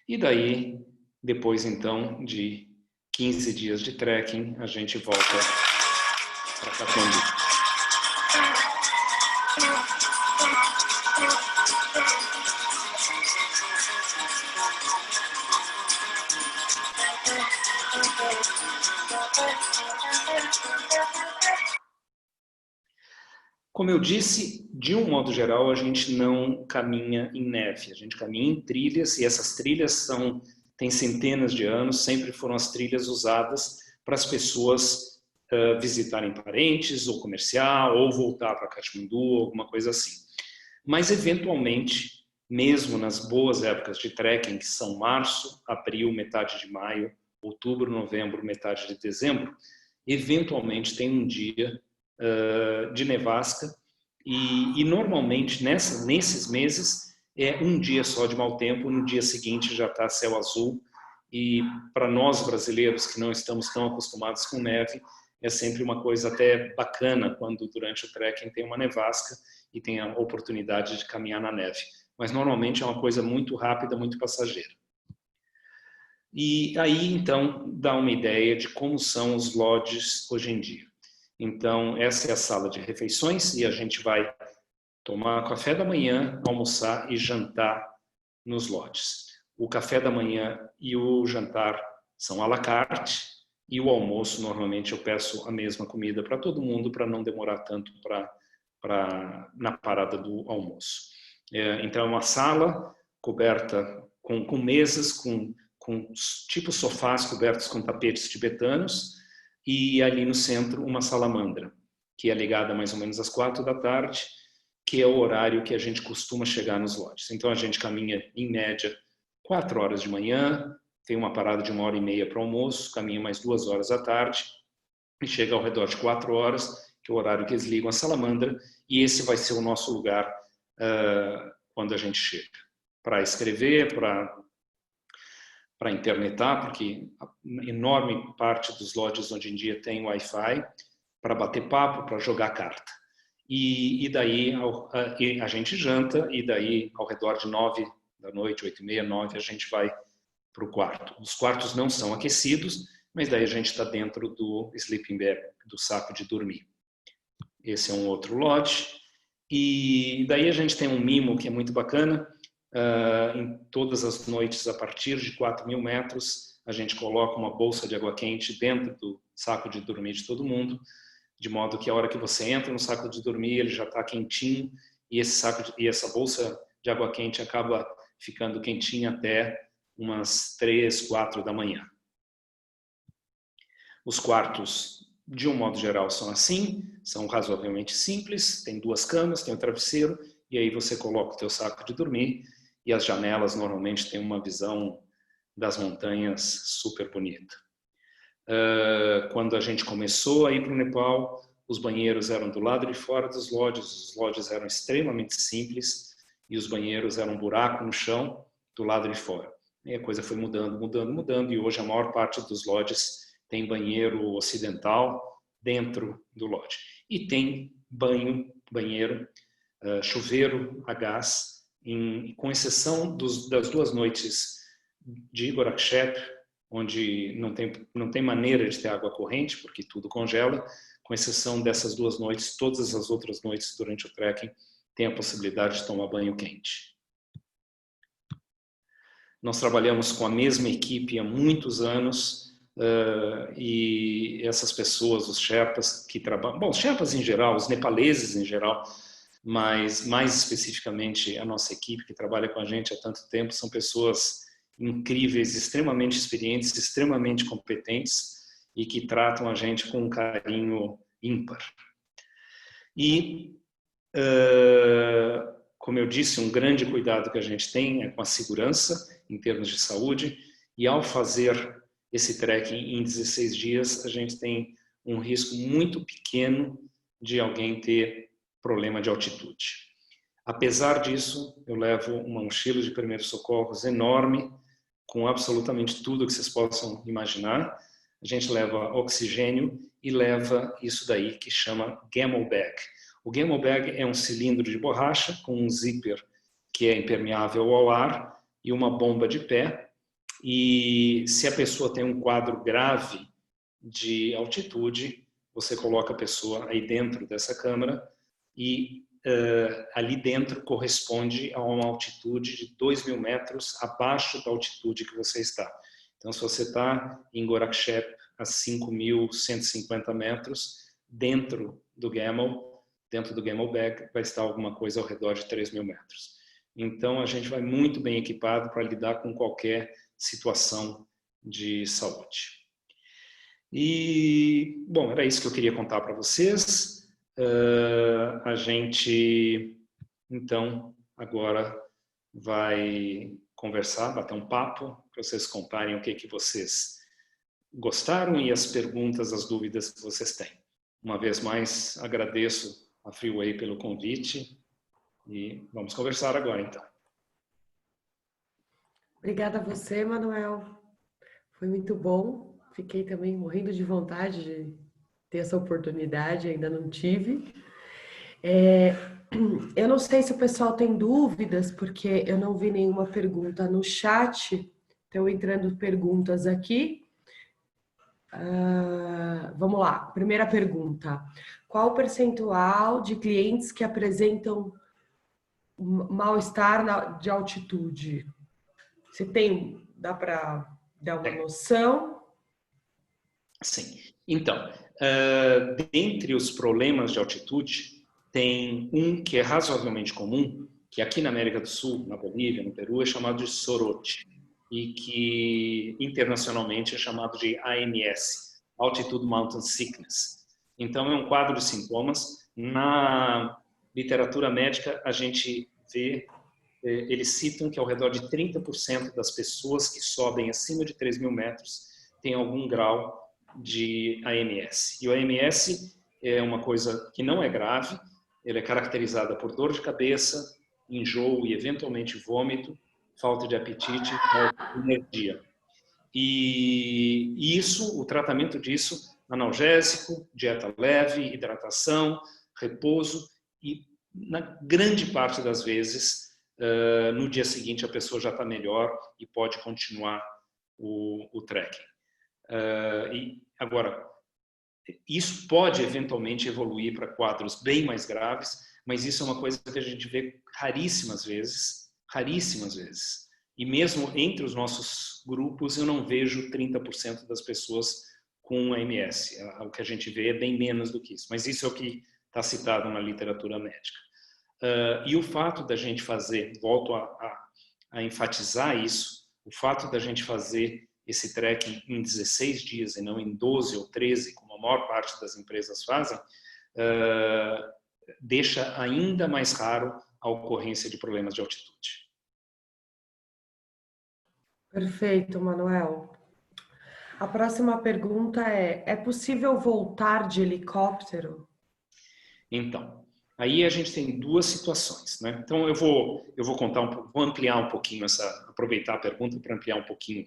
B: E daí, depois então de 15 dias de trekking, a gente volta para Katmandu. Como eu disse, de um modo geral, a gente não caminha em neve, a gente caminha em trilhas, e essas trilhas têm centenas de anos, sempre foram as trilhas usadas para as pessoas visitarem parentes, ou comercial, ou voltar para Katmandu, alguma coisa assim. Mas, eventualmente, mesmo nas boas épocas de trekking, que são março, abril, metade de maio, outubro, novembro, metade de dezembro, eventualmente tem um dia de nevasca e normalmente nesses meses é um dia só de mau tempo, no dia seguinte já está céu azul, e para nós brasileiros que não estamos tão acostumados com neve, é sempre uma coisa até bacana quando durante o trekking tem uma nevasca e tem a oportunidade de caminhar na neve, mas normalmente é uma coisa muito rápida, muito passageira. E aí então dá uma ideia de como são os lodges hoje em dia. Então, essa é a sala de refeições e a gente vai tomar café da manhã, almoçar e jantar nos lodges. O café da manhã e o jantar são à la carte e o almoço, normalmente, eu peço a mesma comida para todo mundo para não demorar tanto na parada do almoço. Então, é uma sala coberta com mesas, com tipo sofás cobertos com tapetes tibetanos, e ali no centro uma salamandra, que é ligada mais ou menos às 4 da tarde, que é o horário que a gente costuma chegar nos lodges. Então a gente caminha em média 4 horas de manhã, tem uma parada de 1h30 para o almoço, caminha mais 2 horas à tarde, e chega ao redor de 4 horas, que é o horário que eles ligam a salamandra, e esse vai ser o nosso lugar quando a gente chega. Para escrever, para internetar, porque a enorme parte dos lodges hoje em dia tem Wi-Fi, para bater papo, para jogar carta. E daí a gente janta, e daí ao redor de 9 da noite, 8h30, 9, a gente vai para o quarto. Os quartos não são aquecidos, mas daí a gente está dentro do sleeping bag, do saco de dormir. Esse é um outro lodge. E daí a gente tem um mimo que é muito bacana. Em todas as noites, a partir de 4.000 metros, a gente coloca uma bolsa de água quente dentro do saco de dormir de todo mundo, de modo que a hora que você entra no saco de dormir, ele já está quentinho, e essa bolsa de água quente acaba ficando quentinha até umas 3, 4 da manhã. Os quartos, de um modo geral, são assim, são razoavelmente simples, tem 2 camas, tem um travesseiro, e aí você coloca o teu saco de dormir, e as janelas normalmente têm uma visão das montanhas super bonita. Quando a gente começou a ir para o Nepal, os banheiros eram do lado de fora dos lodges, os lodges eram extremamente simples e os banheiros eram um buraco no chão do lado de fora. E a coisa foi mudando, mudando, mudando, e hoje a maior parte dos lodges tem banheiro ocidental dentro do lodge. E tem banheiro, chuveiro a gás, com exceção das 2 noites de Gorakshep, onde não tem maneira de ter água corrente, porque tudo congela. Com exceção dessas 2 noites, todas as outras noites durante o trekking tem a possibilidade de tomar banho quente. Nós trabalhamos com a mesma equipe há muitos anos, e essas pessoas, os Sherpas que trabalham, bom, os Sherpas em geral, os nepaleses em geral, mas mais especificamente a nossa equipe que trabalha com a gente há tanto tempo, são pessoas incríveis, extremamente experientes, extremamente competentes e que tratam a gente com um carinho ímpar. E, como eu disse, um grande cuidado que a gente tem é com a segurança em termos de saúde, e ao fazer esse trekking em 16 dias, a gente tem um risco muito pequeno de alguém ter problema de altitude. Apesar disso, eu levo uma mochila de primeiros socorros enorme, com absolutamente tudo que vocês possam imaginar. A gente leva oxigênio e leva isso daí que chama Camel Bag. O Camel Bag é um cilindro de borracha com um zíper que é impermeável ao ar e uma bomba de pé. E se a pessoa tem um quadro grave de altitude, você coloca a pessoa aí dentro dessa câmara e ali dentro corresponde a uma altitude de 2.000 metros abaixo da altitude que você está. Então, se você está em Gorakshep a 5.150 metros, dentro do Camel Bag, vai estar alguma coisa ao redor de 3.000 metros. Então, a gente vai muito bem equipado para lidar com qualquer situação de saúde. E, bom, era isso que eu queria contar para vocês. A gente, então, agora vai conversar, bater um papo, para vocês contarem o que vocês gostaram e as perguntas, as dúvidas que vocês têm. Uma vez mais, agradeço a Freeway pelo convite e vamos conversar agora, então.
C: Obrigada a você, Manuel. Foi muito bom. Fiquei também morrendo de vontade de ter essa oportunidade, ainda não tive. Eu não sei se o pessoal tem dúvidas, porque eu não vi nenhuma pergunta no chat. Estão entrando perguntas aqui. Vamos lá. Primeira pergunta. Qual o percentual de clientes que apresentam mal-estar de altitude? Você tem, dá para dar uma noção?
B: Sim. Então, dentre os problemas de altitude, tem um que é razoavelmente comum, que aqui na América do Sul, na Bolívia, no Peru, é chamado de sorote, e que internacionalmente é chamado de AMS, Altitude Mountain Sickness. Então, é um quadro de sintomas. Na literatura médica, a gente vê, eles citam que ao redor de 30% das pessoas que sobem acima de 3.000 metros têm algum grau de AMS. E o AMS é uma coisa que não é grave, ele é caracterizada por dor de cabeça, enjoo e eventualmente vômito, falta de apetite, falta de energia. E isso, o tratamento disso, analgésico, dieta leve, hidratação, repouso, e na grande parte das vezes, no dia seguinte a pessoa já está melhor e pode continuar o trekking. E agora, isso pode eventualmente evoluir para quadros bem mais graves, mas isso é uma coisa que a gente vê raríssimas vezes. E mesmo entre os nossos grupos, eu não vejo 30% das pessoas com AMS. O que a gente vê é bem menos do que isso, mas isso é o que está citado na literatura médica. E o fato da gente fazer, volto a enfatizar isso, o fato da gente fazer esse trekking em 16 dias e não em 12 ou 13, como a maior parte das empresas fazem, deixa ainda mais raro a ocorrência de problemas de altitude.
C: Perfeito, Manuel. A próxima pergunta é possível voltar de helicóptero?
B: Então, aí a gente tem duas situações, né? Então eu vou contar vou ampliar um pouquinho aproveitar a pergunta para ampliar um pouquinho.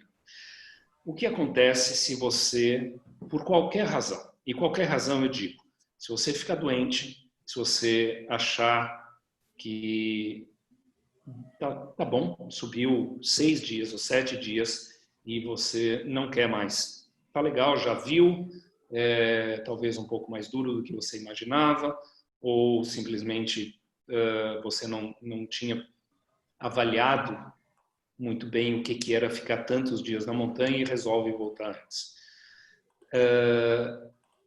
B: O que acontece se você, por qualquer razão, e qualquer razão eu digo, se você ficar doente, se você achar que tá bom, subiu 6 dias ou 7 dias e você não quer mais, tá legal, já viu, talvez um pouco mais duro do que você imaginava, ou simplesmente você não tinha avaliado muito bem o que era ficar tantos dias na montanha e resolve voltar antes.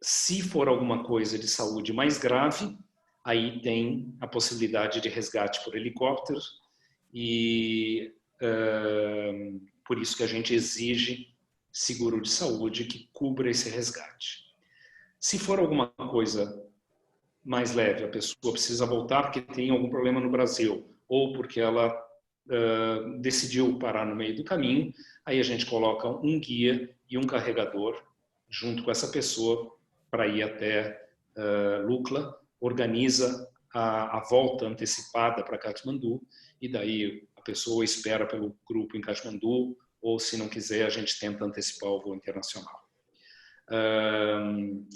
B: Se for alguma coisa de saúde mais grave, aí tem a possibilidade de resgate por helicóptero e por isso que a gente exige seguro de saúde que cubra esse resgate. Se for alguma coisa mais leve, a pessoa precisa voltar porque tem algum problema no Brasil ou porque ela decidiu parar no meio do caminho, aí a gente coloca um guia e um carregador junto com essa pessoa para ir até Lukla, organiza a volta antecipada para Katmandu e daí a pessoa espera pelo grupo em Katmandu ou se não quiser a gente tenta antecipar o voo internacional.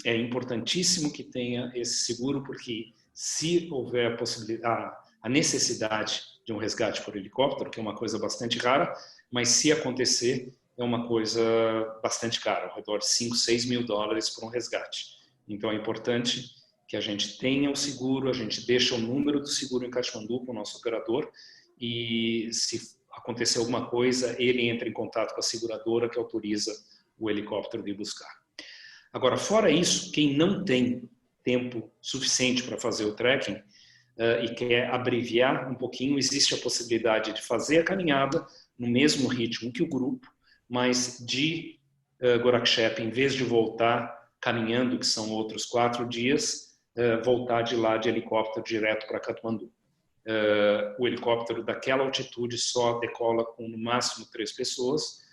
B: É importantíssimo que tenha esse seguro porque se houver a possibilidade, a necessidade de um resgate por helicóptero, que é uma coisa bastante rara, mas se acontecer é uma coisa bastante cara, ao redor de 5, 6 mil dólares por um resgate. Então é importante que a gente tenha o seguro, a gente deixa o número do seguro em Katmandu com o nosso operador e se acontecer alguma coisa, ele entra em contato com a seguradora que autoriza o helicóptero de buscar. Agora, fora isso, quem não tem tempo suficiente para fazer o trekking e quer abreviar um pouquinho, existe a possibilidade de fazer a caminhada no mesmo ritmo que o grupo, mas de Gorakchep, em vez de voltar caminhando, que são outros 4 dias, voltar de lá de helicóptero direto para Katmandu. O helicóptero daquela altitude só decola com no máximo 3 pessoas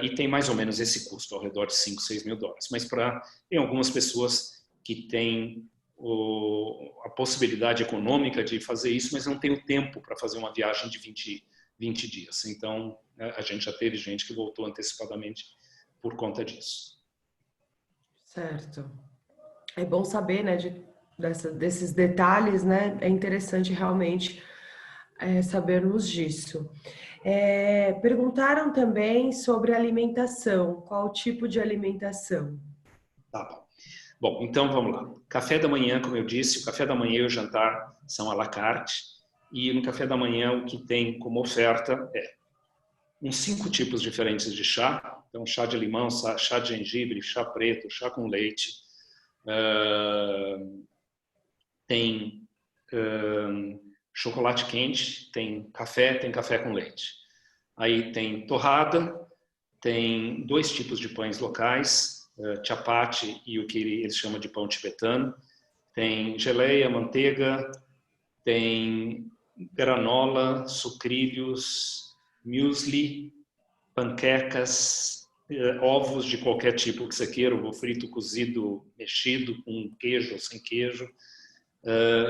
B: e tem mais ou menos esse custo, ao redor de 5, 6 mil dólares. Mas tem algumas pessoas que têm a possibilidade econômica de fazer isso, mas não tem o tempo para fazer uma viagem de 20 dias. Então, a gente já teve gente que voltou antecipadamente por conta disso.
C: Certo. É bom saber, né, desses detalhes, né? É interessante realmente sabermos disso. Perguntaram também sobre alimentação. Qual tipo de alimentação?
B: Tá bom. Bom, então vamos lá. Café da manhã, como eu disse, o café da manhã e o jantar são à la carte. E no café da manhã o que tem como oferta é uns 5 tipos diferentes de chá. Então, chá de limão, chá de gengibre, chá preto, chá com leite. Tem chocolate quente, tem café com leite. Aí tem torrada, tem 2 tipos de pães locais, chapati e o que eles chamam de pão tibetano. Tem geleia, manteiga, tem granola, sucrilhos, muesli, panquecas, ovos de qualquer tipo que você queira, ovo frito, cozido, mexido, com queijo ou sem queijo.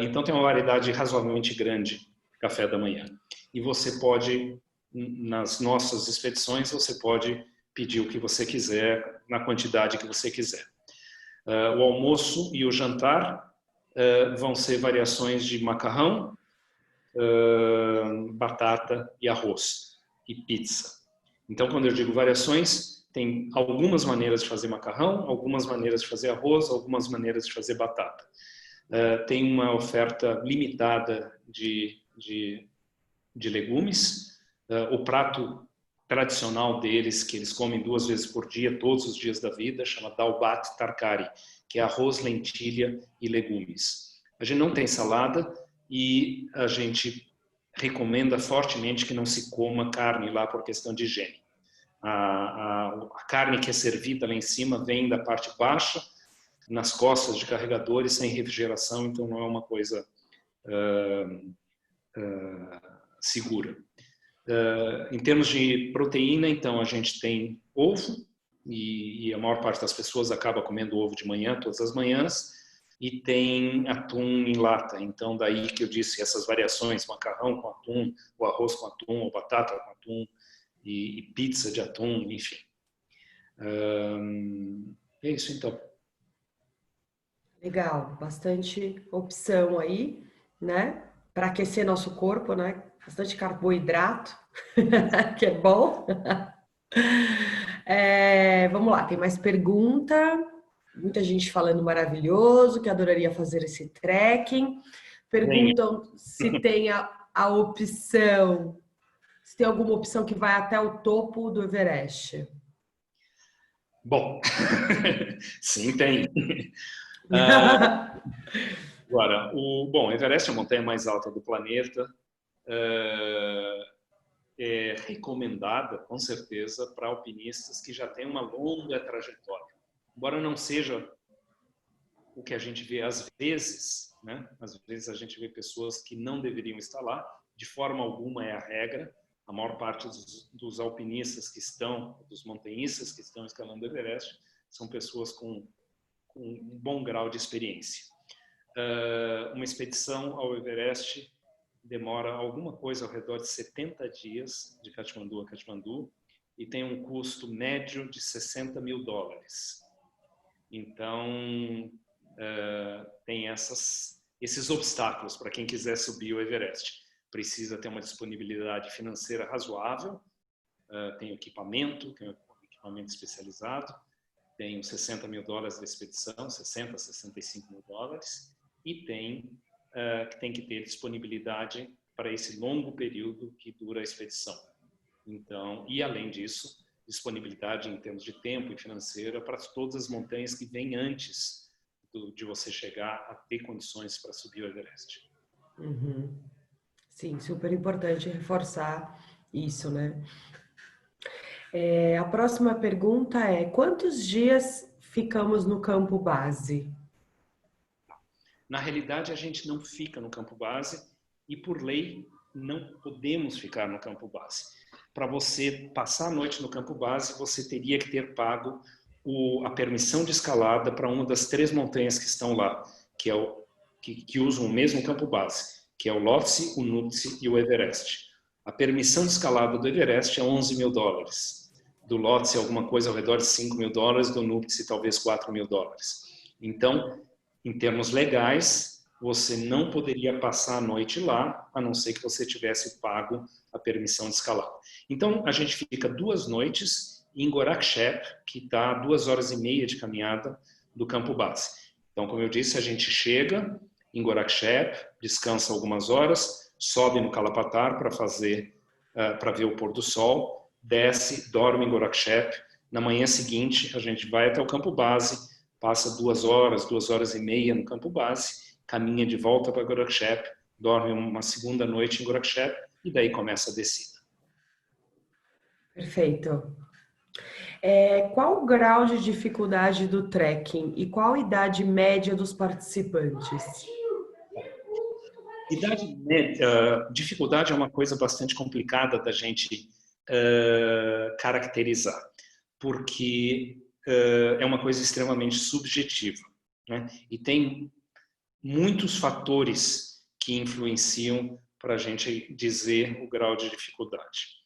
B: Então tem uma variedade razoavelmente grande de café da manhã. E você pode, nas nossas expedições, você pode pedir o que você quiser, na quantidade que você quiser. O almoço e o jantar vão ser variações de macarrão, batata e arroz e pizza. Então, quando eu digo variações, tem algumas maneiras de fazer macarrão, algumas maneiras de fazer arroz, algumas maneiras de fazer batata. Tem uma oferta limitada de legumes. O prato tradicional deles, que eles comem 2 vezes por dia, todos os dias da vida, chama Dalbat Tarkari, que é arroz, lentilha e legumes. A gente não tem salada e a gente recomenda fortemente que não se coma carne lá por questão de higiene. A carne que é servida lá em cima vem da parte baixa, nas costas de carregadores, sem refrigeração, então não é uma coisa segura. Em termos de proteína, então, a gente tem ovo, e a maior parte das pessoas acaba comendo ovo de manhã, todas as manhãs, e tem atum em lata. Então, daí que eu disse essas variações, macarrão com atum, o arroz com atum, ou batata com atum, e pizza de atum, enfim. É isso, então.
C: Legal, bastante opção aí, né? Para aquecer nosso corpo, né? Bastante carboidrato, que é bom. Vamos lá, tem mais pergunta. Muita gente falando maravilhoso, que adoraria fazer esse trekking. Perguntam se tem a opção, se tem alguma opção que vai até o topo do Everest.
B: Bom, sim, tem. Agora, o Everest é a montanha mais alta do planeta. É recomendada, com certeza, para alpinistas que já têm uma longa trajetória. Embora não seja o que a gente vê às vezes, né? Às vezes a gente vê pessoas que não deveriam estar lá, de forma alguma é a regra. A maior parte dos alpinistas que estão, dos montanhistas que estão escalando o Everest, são pessoas com um bom grau de experiência. Uma expedição ao Everest demora alguma coisa ao redor de 70 dias, de Katmandu a Katmandu, e tem um custo médio de $60 mil. Então, tem esses obstáculos para quem quiser subir o Everest. Precisa ter uma disponibilidade financeira razoável, tem equipamento especializado, tem os $60 mil da expedição, 60, 65 mil dólares, e tem que ter disponibilidade para esse longo período que dura a expedição. Então, e além disso, disponibilidade em termos de tempo e financeira para todas as montanhas que vêm antes de você chegar a ter condições para subir o Everest.
C: Uhum. Sim, super importante reforçar isso, né? A próxima pergunta é: quantos dias ficamos no campo base?
B: Na realidade, a gente não fica no campo base e, por lei, não podemos ficar no campo base. Para você passar a noite no campo base, você teria que ter pago a permissão de escalada para uma das 3 montanhas que estão lá, que usam o mesmo campo base, que é o Lhotse, o Nuptse e o Everest. A permissão de escalada do Everest é $11 mil. Do Lhotse, alguma coisa ao redor de $5 mil. Do Nuptse, talvez $4 mil. Então, em termos legais, você não poderia passar a noite lá, a não ser que você tivesse pago a permissão de escalada. Então, a gente fica 2 noites em Gorakchep, que está a 2 horas e meia de caminhada do campo base. Então, como eu disse, a gente chega em Gorakchep, descansa algumas horas, sobe no Kalapatar para ver o pôr do sol, desce, dorme em Gorakchep. Na manhã seguinte, a gente vai até o campo base, passa 2 horas, 2 horas e meia no campo base, caminha de volta para Gorakchep, dorme uma segunda noite em Gorakchep e daí começa a descida.
C: Perfeito. Qual o grau de dificuldade do trekking e qual a idade média dos participantes?
B: Idade média, dificuldade é uma coisa bastante complicada da gente caracterizar, porque é uma coisa extremamente subjetiva, né? E tem muitos fatores que influenciam para a gente dizer o grau de dificuldade.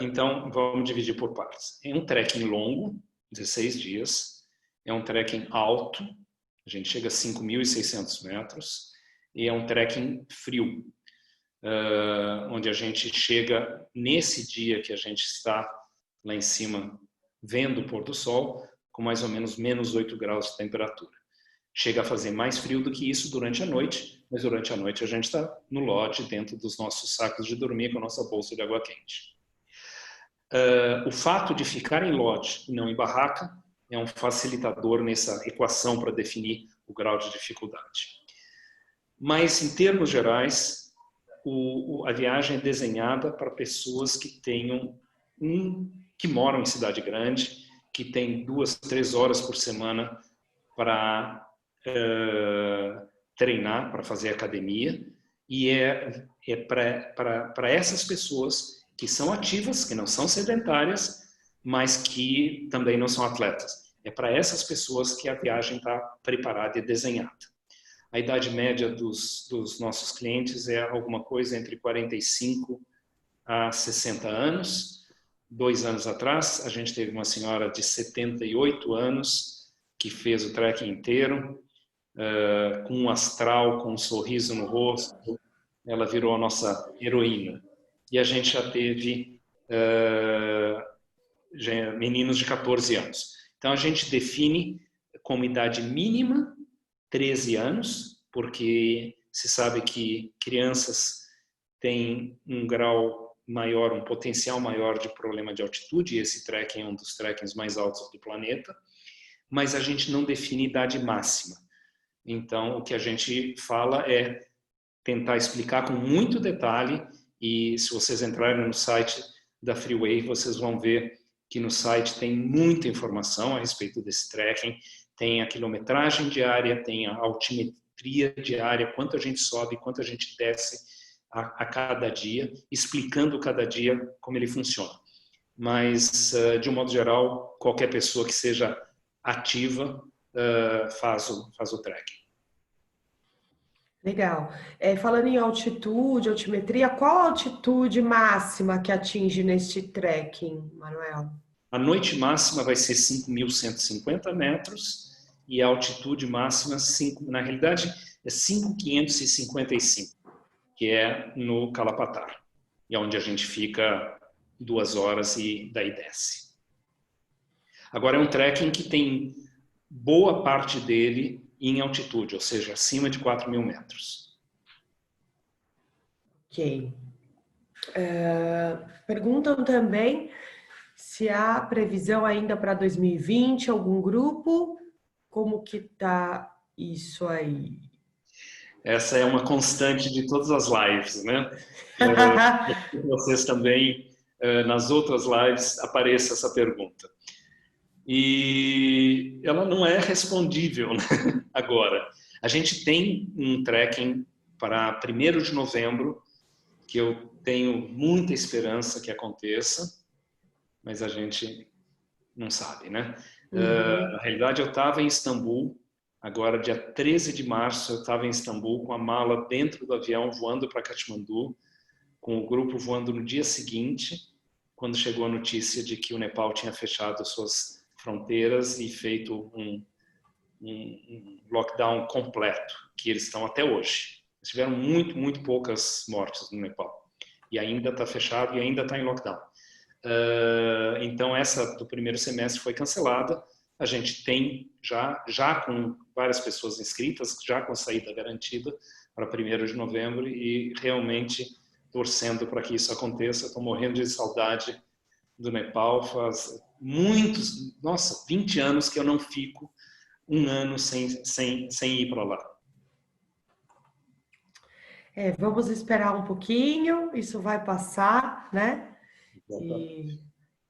B: Então, vamos dividir por partes. É um trekking longo, 16 dias, é um trekking alto, a gente chega a 5.600 metros, e é um trekking frio, onde a gente chega nesse dia que a gente está lá em cima vendo o pôr do sol, com mais ou menos menos 8 graus de temperatura. Chega a fazer mais frio do que isso durante a noite, mas durante a noite a gente está no lodge, dentro dos nossos sacos de dormir com a nossa bolsa de água quente. O fato de ficar em lodge e não em barraca é um facilitador nessa equação para definir o grau de dificuldade. Mas, em termos gerais, a viagem é desenhada para pessoas que que moram em cidade grande, que tem 2, 3 horas por semana para treinar, para fazer academia, e é para essas pessoas que são ativas, que não são sedentárias, mas que também não são atletas. É para essas pessoas que a viagem está preparada e desenhada. A idade média dos nossos clientes é alguma coisa entre 45 a 60 anos. 2 anos atrás, a gente teve uma senhora de 78 anos que fez o trekking inteiro, com um astral, com um sorriso no rosto. Ela virou a nossa heroína. E a gente já teve meninos de 14 anos. Então, a gente define como idade mínima 13 anos, porque se sabe que crianças têm um grau maior, um potencial maior de problema de altitude, e esse trekking é um dos trekkings mais altos do planeta, mas a gente não define idade máxima. Então, o que a gente fala é tentar explicar com muito detalhe, e se vocês entrarem no site da Freeway, vocês vão ver que no site tem muita informação a respeito desse trekking, tem a quilometragem diária, tem a altimetria diária, quanto a gente sobe, quanto a gente desce a cada dia, explicando cada dia como ele funciona. Mas, de um modo geral, qualquer pessoa que seja ativa faz o trekking.
C: Legal. Falando em altitude, altimetria, qual a altitude máxima que atinge neste trekking, Manuel?
B: A noite máxima vai ser 5.150 metros e a altitude máxima, na realidade, é 5.555, que é no Kalapatar, e é onde a gente fica 2 horas e daí desce. Agora, é um trekking que tem boa parte dele em altitude, ou seja, acima de 4.000 metros.
C: Ok. Perguntam também se há previsão ainda para 2020, algum grupo, como que tá isso aí?
B: Essa é uma constante de todas as lives, né? Vocês também, nas outras lives, apareça essa pergunta. E ela não é respondível, né? Agora. A gente tem um trekking para 1º de novembro, que eu tenho muita esperança que aconteça, mas a gente não sabe, né? Na realidade, eu estava em Istambul, agora dia 13 de março, eu estava em Istambul com a mala dentro do avião, voando para Katmandu, com o grupo voando no dia seguinte, quando chegou a notícia de que o Nepal tinha fechado suas fronteiras e feito um lockdown completo, que eles estão até hoje. Eles tiveram muito poucas mortes no Nepal. E ainda está fechado e ainda está em lockdown. Então, essa do primeiro semestre foi cancelada. A gente tem já com várias pessoas inscritas, já com saída garantida para 1º de novembro e realmente torcendo para que isso aconteça. Estou morrendo de saudade do Nepal. Faz 20 anos que eu não fico um ano sem ir para lá.
C: Vamos esperar um pouquinho, isso vai passar, né?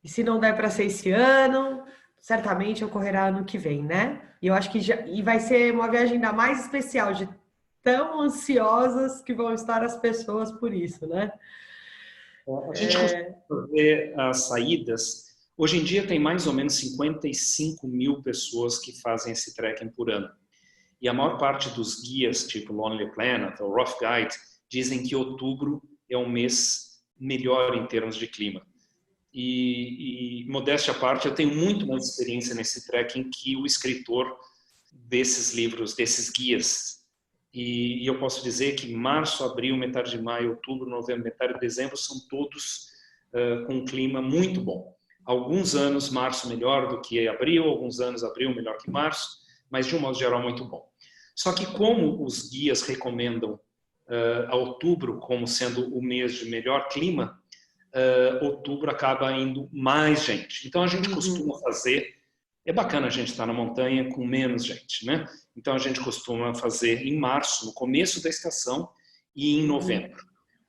C: E se não der para ser esse ano, certamente ocorrerá ano que vem, né? E eu acho que vai ser uma viagem ainda mais especial, de tão ansiosas que vão estar as pessoas por isso, né?
B: A gente costuma ver as saídas. Hoje em dia tem mais ou menos 55.000 pessoas que fazem esse trekking por ano. E a maior parte dos guias, tipo Lonely Planet ou Rough Guide, dizem que outubro é um mês melhor em termos de clima. E modéstia à parte, eu tenho muito mais experiência nesse trekking que o escritor desses livros, desses guias. E eu posso dizer que março, abril, metade de maio, outubro, novembro, metade de dezembro são todos com um clima muito bom. Alguns anos março melhor do que abril, alguns anos abril melhor que março, mas de um modo geral muito bom. Só que como os guias recomendam outubro como sendo o mês de melhor clima, outubro acaba indo mais gente. Então a gente costuma fazer, é bacana a gente estar na montanha com menos gente, né? Então a gente costuma fazer em março, no começo da estação, e em novembro.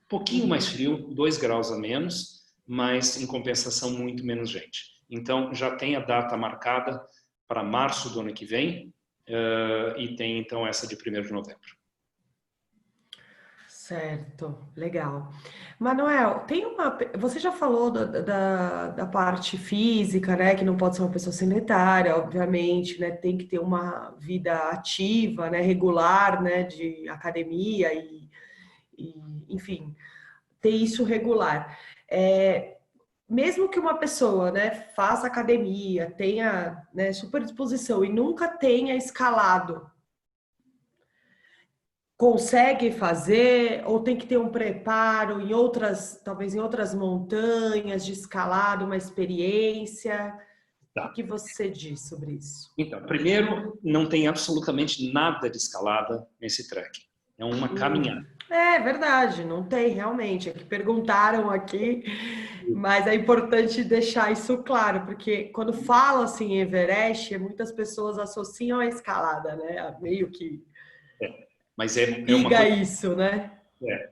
B: Um pouquinho mais frio, 2 graus a menos, mas em compensação muito menos gente. Então já tem a data marcada para março do ano que vem, e tem então essa de 1º de novembro.
C: Certo, legal. Manuel, você já falou da parte física, né? Que não pode ser uma pessoa sedentária, obviamente, né? Tem que ter uma vida ativa, né? Regular, né? De academia enfim, ter isso regular. Mesmo que uma pessoa, né, faça academia, tenha, né, super disposição e nunca tenha escalado, consegue fazer ou tem que ter um preparo em outras, talvez em outras montanhas de escalada, uma experiência? O
B: Tá.
C: que você diz sobre isso?
B: Então, primeiro, não tem absolutamente nada de escalada nesse trekking. É uma caminhada.
C: É verdade, não tem realmente. É que perguntaram aqui, mas é importante deixar isso claro, porque quando fala assim em Everest, muitas pessoas associam a escalada, né? Meio que
B: Mas é uma
C: liga
B: coisa,
C: isso, né?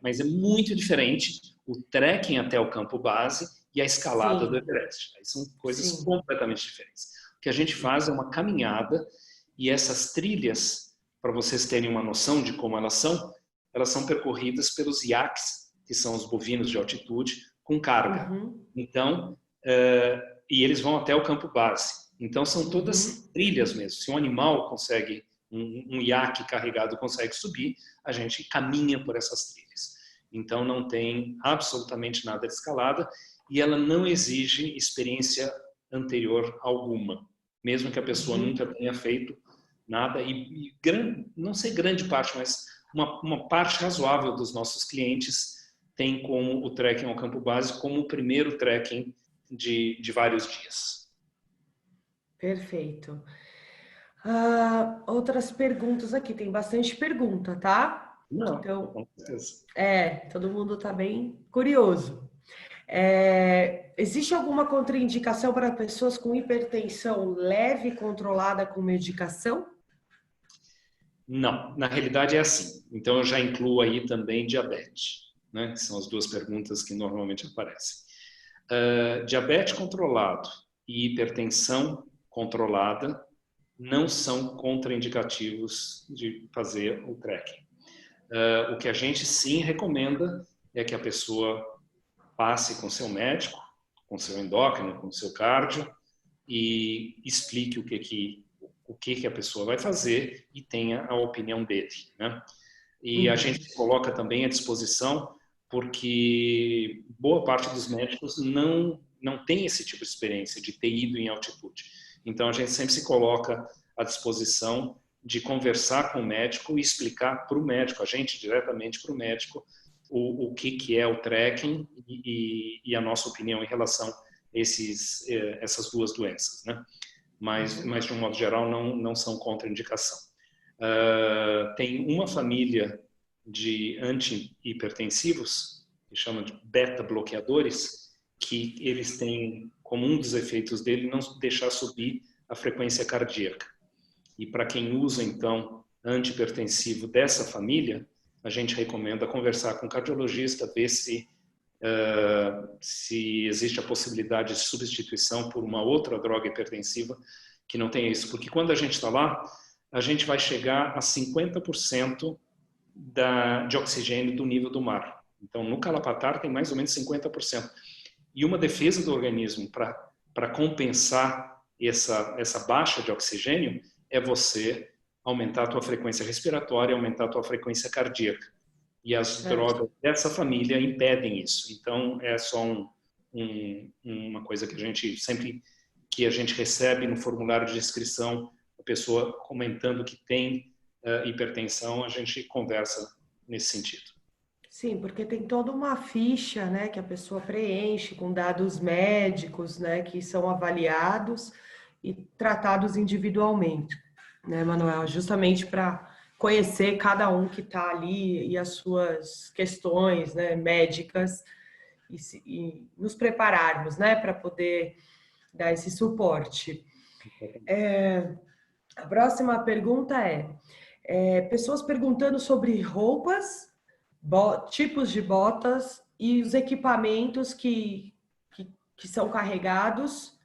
B: mas é muito diferente o trekking até o campo base e a escalada do
C: Sim,
B: Everest. Aí são coisas
C: sim.
B: completamente diferentes. O que a gente faz é uma caminhada e essas trilhas, para vocês terem uma noção de como elas são percorridas pelos iaques, que são os bovinos de altitude, com carga.
C: Uhum,
B: Então, e eles vão até o campo base. Então, são todas trilhas mesmo. Se um animal consegue, um iaque carregado consegue subir, a gente caminha por essas trilhas. Então, não tem absolutamente nada de escalada e ela não exige experiência anterior alguma, mesmo que a pessoa nunca tenha feito nada. Não sei grande parte, mas uma parte razoável dos nossos clientes tem como o trekking ao campo base como o primeiro trekking de vários dias.
C: perfeito. Outras perguntas aqui, tem bastante pergunta, tá?
B: Não,
C: Então,
B: com certeza.
C: todo mundo tá bem curioso. Existe alguma contraindicação para pessoas com hipertensão leve controlada com medicação?
B: Não, na realidade é assim. Então eu já incluo aí também diabetes, né? Que são as duas perguntas que normalmente aparecem. Diabetes controlado e hipertensão controlada não são contraindicativos de fazer o trekking. O que a gente sim recomenda é que a pessoa passe com seu médico, com seu endócrino, com seu cardio e explique o que a pessoa vai fazer e tenha a opinião dele, né? E a gente se coloca também à disposição porque boa parte dos médicos não tem esse tipo de experiência de ter ido em altitude. Então a gente sempre se coloca à disposição de conversar com o médico e explicar para o médico, a gente diretamente para o médico, o que é o trekking e a nossa opinião em relação a essas duas doenças, né? Mas de um modo geral não são contraindicação. Tem uma família de antihipertensivos, que chama de beta-bloqueadores, que eles têm como um dos efeitos dele não deixar subir a frequência cardíaca. E para quem usa, então, antihipertensivo dessa família, a gente recomenda conversar com o cardiologista, ver se existe a possibilidade de substituição por uma outra droga hipertensiva que não tenha isso. Porque quando a gente está lá, a gente vai chegar a 50% de oxigênio do nível do mar. Então, no Kalapatar tem mais ou menos 50%. E uma defesa do organismo para compensar essa baixa de oxigênio é você aumentar a tua frequência respiratória, aumentar a tua frequência cardíaca. E as drogas dessa família impedem isso. Então, é só uma coisa que a gente recebe no formulário de inscrição, a pessoa comentando que tem hipertensão, a gente conversa nesse sentido.
C: Sim, porque tem toda uma ficha, né, que a pessoa preenche com dados médicos, né, que são avaliados e tratados individualmente, né, Manuel? Justamente para conhecer cada um que está ali e as suas questões, né, médicas e nos prepararmos, né, para poder dar esse suporte. A próxima pergunta pessoas perguntando sobre roupas, tipos de botas e os equipamentos que são carregados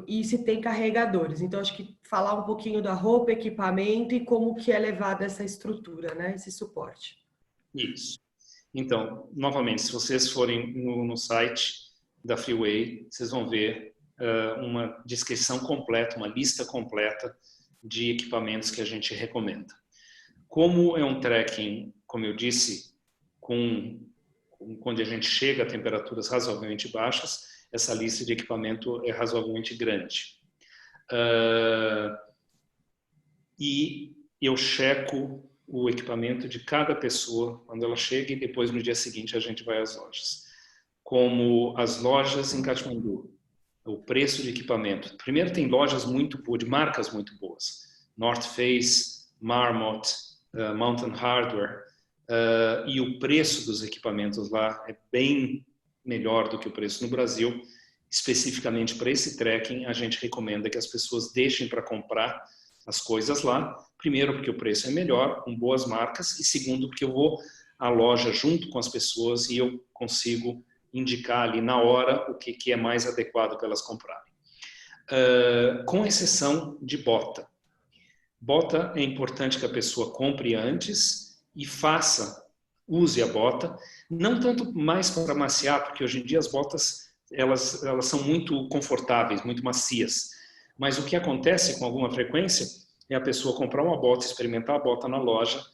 C: e se tem carregadores. Então, acho que falar um pouquinho da roupa, equipamento e como que é levada essa estrutura, né? Esse suporte.
B: Isso. Então, novamente, se vocês forem no site da Freeway, vocês vão ver uma descrição completa, uma lista completa de equipamentos que a gente recomenda. Como é um trekking, como eu disse, quando a gente chega a temperaturas razoavelmente baixas, essa lista de equipamento é razoavelmente grande. E eu checo o equipamento de cada pessoa quando ela chega e depois no dia seguinte a gente vai às lojas. Como as lojas em Katmandu, o preço de equipamento. Primeiro tem lojas muito boas, de marcas muito boas. North Face, Marmot, Mountain Hardwear. E o preço dos equipamentos lá é bem melhor do que o preço no Brasil. Especificamente para esse trekking, a gente recomenda que as pessoas deixem para comprar as coisas lá. Primeiro, porque o preço é melhor, com boas marcas. E segundo, porque eu vou à loja junto com as pessoas e eu consigo indicar ali na hora o que é mais adequado para elas comprarem. Com exceção de bota. Bota é importante que a pessoa compre antes e use a bota. Não tanto mais para maciar, porque hoje em dia as botas elas são muito confortáveis, muito macias. Mas o que acontece com alguma frequência é a pessoa comprar uma bota, experimentar a bota na loja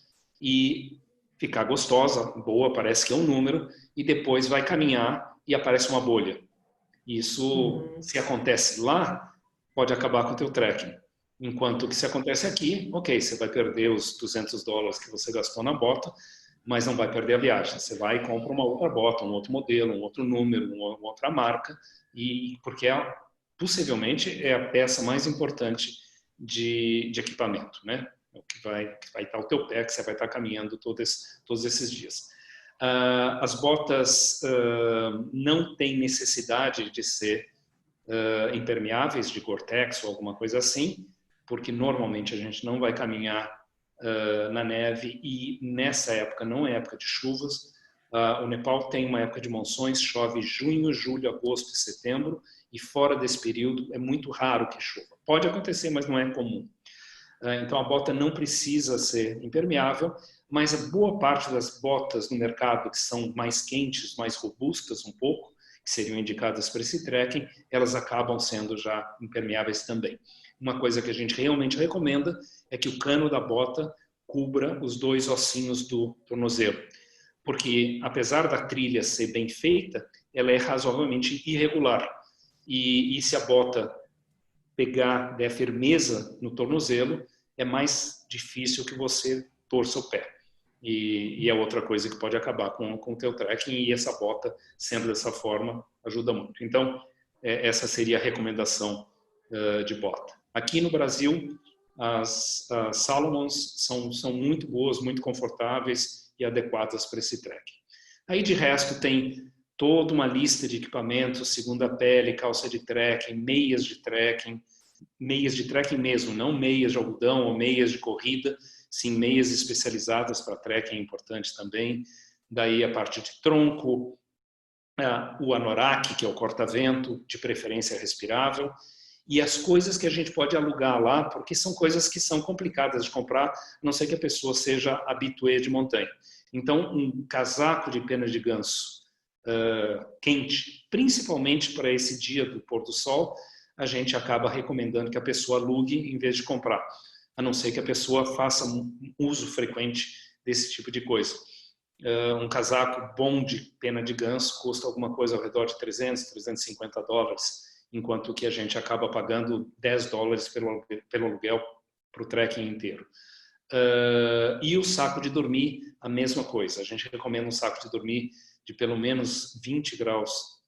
B: e ficar gostosa, boa, parece que é um número, e depois vai caminhar e aparece uma bolha. Isso, se acontece lá, pode acabar com o teu trekking. Enquanto que se acontece aqui, ok, você vai perder os $200 que você gastou na bota, mas não vai perder a viagem. Você vai e compra uma outra bota, um outro modelo, um outro número, uma outra marca, e porque possivelmente é a peça mais importante de equipamento, né? O que vai estar ao teu pé, que você vai estar caminhando todos esses dias. As botas não têm necessidade de ser impermeáveis, de Gore-Tex ou alguma coisa assim, porque normalmente a gente não vai caminhar na neve e nessa época não é época de chuvas. O Nepal tem uma época de monções, chove junho, julho, agosto e setembro, e fora desse período é muito raro que chova. Pode acontecer, mas não é comum. Então a bota não precisa ser impermeável, mas a boa parte das botas no mercado que são mais quentes, mais robustas um pouco, que seriam indicadas para esse trekking, elas acabam sendo já impermeáveis também. Uma coisa que a gente realmente recomenda é que o cano da bota cubra os 2 ossinhos do tornozelo, porque apesar da trilha ser bem feita, ela é razoavelmente irregular. E se a bota der firmeza no tornozelo, é mais difícil que você torça o pé. E é outra coisa que pode acabar com o teu trekking, e essa bota, sendo dessa forma, ajuda muito. Então, essa seria a recomendação de bota. Aqui no Brasil, as Salomons são muito boas, muito confortáveis e adequadas para esse trekking. Aí, de resto, tem toda uma lista de equipamentos, segunda pele, calça de trekking, meias de trekking mesmo, não meias de algodão ou meias de corrida, sim meias especializadas para trekking é importante também. Daí a parte de tronco, o anorak, que é o corta-vento, de preferência respirável, e as coisas que a gente pode alugar lá, porque são coisas que são complicadas de comprar, a não ser que a pessoa seja habituê de montanha. Então, um casaco de pena de ganso quente, principalmente para esse dia do pôr do sol, a gente acaba recomendando que a pessoa alugue em vez de comprar, a não ser que a pessoa faça um uso frequente desse tipo de coisa. Um casaco bom de pena de ganso custa alguma coisa ao redor de $300, $350, enquanto que a gente acaba pagando $10 pelo aluguel para o trekking inteiro. E o saco de dormir, a mesma coisa. A gente recomenda um saco de dormir de pelo menos 20 graus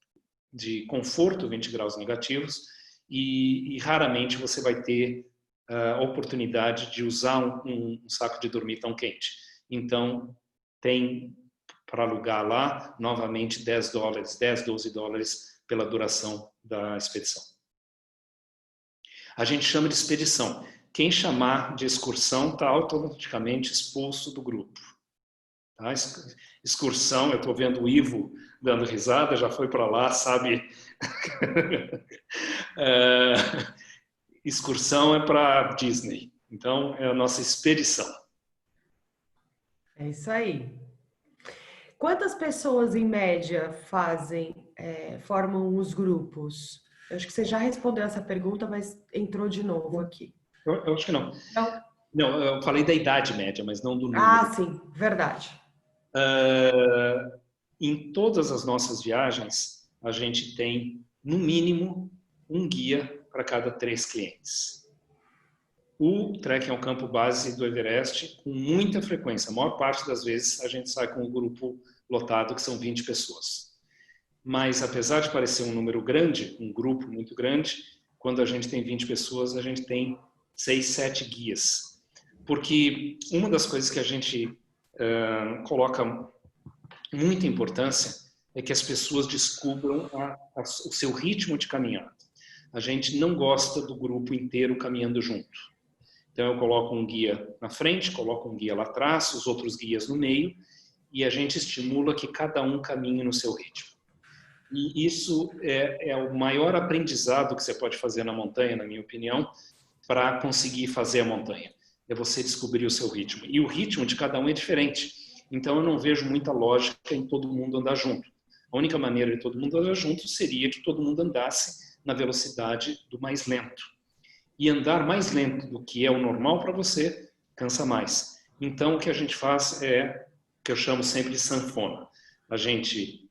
B: de conforto, 20 graus negativos, e raramente você vai ter a oportunidade de usar um saco de dormir tão quente. Então, tem para alugar lá, novamente, $10, $12 pela duração da expedição. A gente chama de expedição. Quem chamar de excursão está automaticamente expulso do grupo. Tá? Excursão, eu estou vendo o Ivo dando risada, já foi para lá, sabe? Excursão é para Disney. Então, é a nossa expedição.
C: É isso aí. Quantas pessoas, em média, formam os grupos? Eu acho que você já respondeu essa pergunta, mas entrou de novo aqui.
B: Eu acho que não.
C: Não?
B: Não, eu falei da idade média, mas não do número.
C: Ah, sim, verdade.
B: Em todas as nossas viagens, a gente tem, no mínimo, um guia para cada 3 clientes. O trekking ao campo base do Everest, com muita frequência, a maior parte das vezes, a gente sai com um grupo lotado, que são 20 pessoas. Mas, apesar de parecer um número grande, um grupo muito grande, quando a gente tem 20 pessoas, a gente tem 6, 7 guias. Porque uma das coisas que a gente coloca muita importância é que as pessoas descubram o seu ritmo de caminhada. A gente não gosta do grupo inteiro caminhando junto. Então eu coloco um guia na frente, coloco um guia lá atrás, os outros guias no meio, e a gente estimula que cada um caminhe no seu ritmo. E isso é o maior aprendizado que você pode fazer na montanha, na minha opinião, para conseguir fazer a montanha. É você descobrir o seu ritmo. E o ritmo de cada um é diferente. Então eu não vejo muita lógica em todo mundo andar junto. A única maneira de todo mundo andar junto seria que todo mundo andasse na velocidade do mais lento. E andar mais lento do que é o normal para você, cansa mais. Então o que a gente faz é o que eu chamo sempre de sanfona. A gente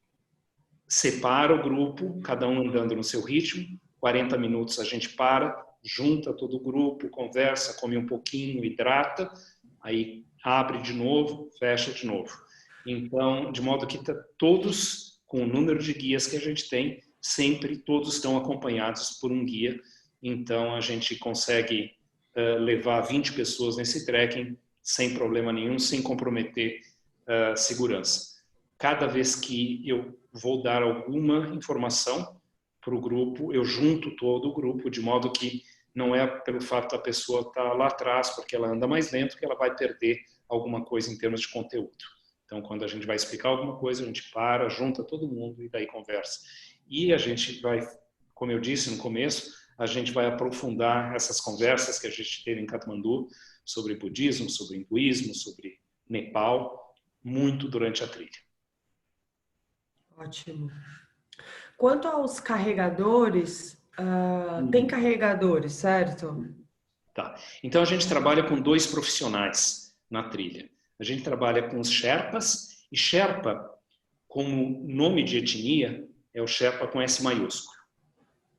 B: separa o grupo, cada um andando no seu ritmo, 40 minutos a gente para, junta todo o grupo, conversa, come um pouquinho, hidrata, aí abre de novo, fecha de novo. Então, de modo que todos, com o número de guias que a gente tem, sempre todos estão acompanhados por um guia. Então, a gente consegue levar 20 pessoas nesse trekking sem problema nenhum, sem comprometer a segurança. Cada vez que eu vou dar alguma informação para o grupo, eu junto todo o grupo, de modo que não é pelo fato da pessoa estar lá atrás, porque ela anda mais lento, que ela vai perder alguma coisa em termos de conteúdo. Então, quando a gente vai explicar alguma coisa, a gente para, junta todo mundo e daí conversa. E a gente vai, como eu disse no começo, a gente vai aprofundar essas conversas que a gente teve em Katmandu sobre budismo, sobre hinduísmo, sobre Nepal, muito durante a trilha.
C: Ótimo. Quanto aos carregadores, tem carregadores, certo?
B: Tá. Então a gente trabalha com 2 profissionais na trilha. A gente trabalha com os Sherpas, e Sherpa, como nome de etnia, é o Sherpa com S maiúsculo.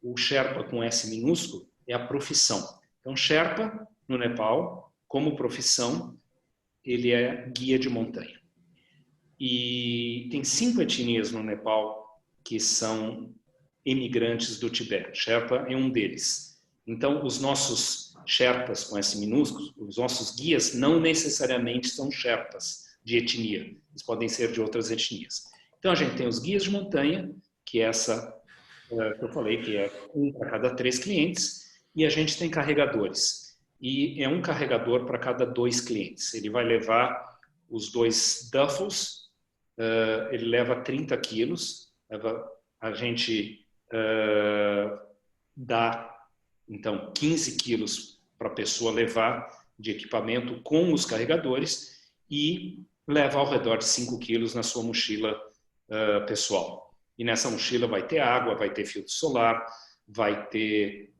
B: O Sherpa com S minúsculo é a profissão. Então Sherpa, no Nepal, como profissão, ele é guia de montanha. E tem 5 etnias no Nepal que são imigrantes do Tibete. Sherpa é um deles. Então, os nossos Sherpas com S minúsculo, os nossos guias não necessariamente são Sherpas de etnia. Eles podem ser de outras etnias. Então, a gente tem os guias de montanha, que é essa que eu falei, que é um para cada 3 clientes, e a gente tem carregadores. E é um carregador para cada 2 clientes. Ele vai levar os 2 duffels, ele leva 30 quilos, a gente dá, então, 15 quilos para a pessoa levar de equipamento com os carregadores e leva ao redor de 5 quilos na sua mochila pessoal. E nessa mochila vai ter água, vai ter filtro solar, vai ter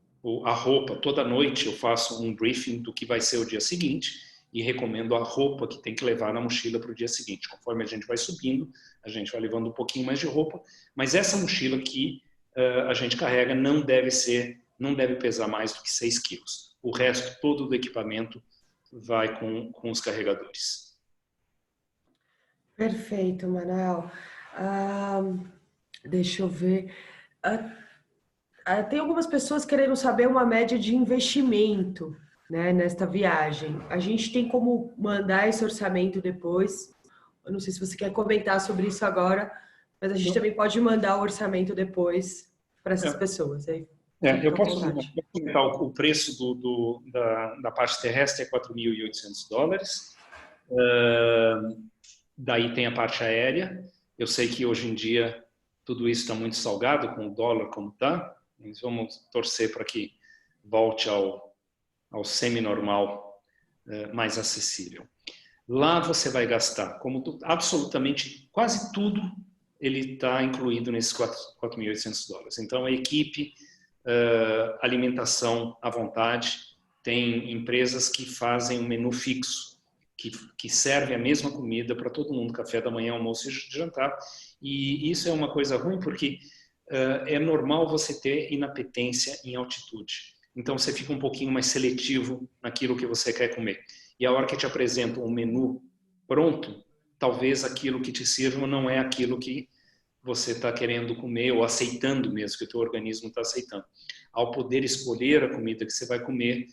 B: a roupa. Toda noite eu faço um briefing do que vai ser o dia seguinte e recomendo a roupa que tem que levar na mochila para o dia seguinte. Conforme a gente vai subindo, a gente vai levando um pouquinho mais de roupa, mas essa mochila que a gente carrega não deve pesar mais do que 6 quilos. O resto todo do equipamento vai com os carregadores.
C: Perfeito, Manuel. Deixa eu ver. Tem algumas pessoas querendo saber uma média de investimento, né, nesta viagem. A gente tem como mandar esse orçamento depois. Eu não sei se você quer comentar sobre isso agora, mas a gente também pode mandar o orçamento depois para essas pessoas. Aí,
B: eu posso comentar o preço da parte terrestre é $4.800. Daí tem a parte aérea. Eu sei que hoje em dia tudo isso está muito salgado com o dólar como está. Mas vamos torcer para que volte ao semi-normal mais acessível. Lá você vai gastar, absolutamente quase tudo, ele está incluído nesses 4.800 dólares. Então, a equipe, alimentação à vontade, tem empresas que fazem um menu fixo, que serve a mesma comida para todo mundo, café da manhã, almoço e jantar. E isso é uma coisa ruim porque é normal você ter inapetência em altitude. Então você fica um pouquinho mais seletivo naquilo que você quer comer. E a hora que te apresentam um menu pronto, talvez aquilo que te sirva não é aquilo que você está querendo comer ou aceitando mesmo, que o teu organismo está aceitando. Ao poder escolher a comida que você vai comer,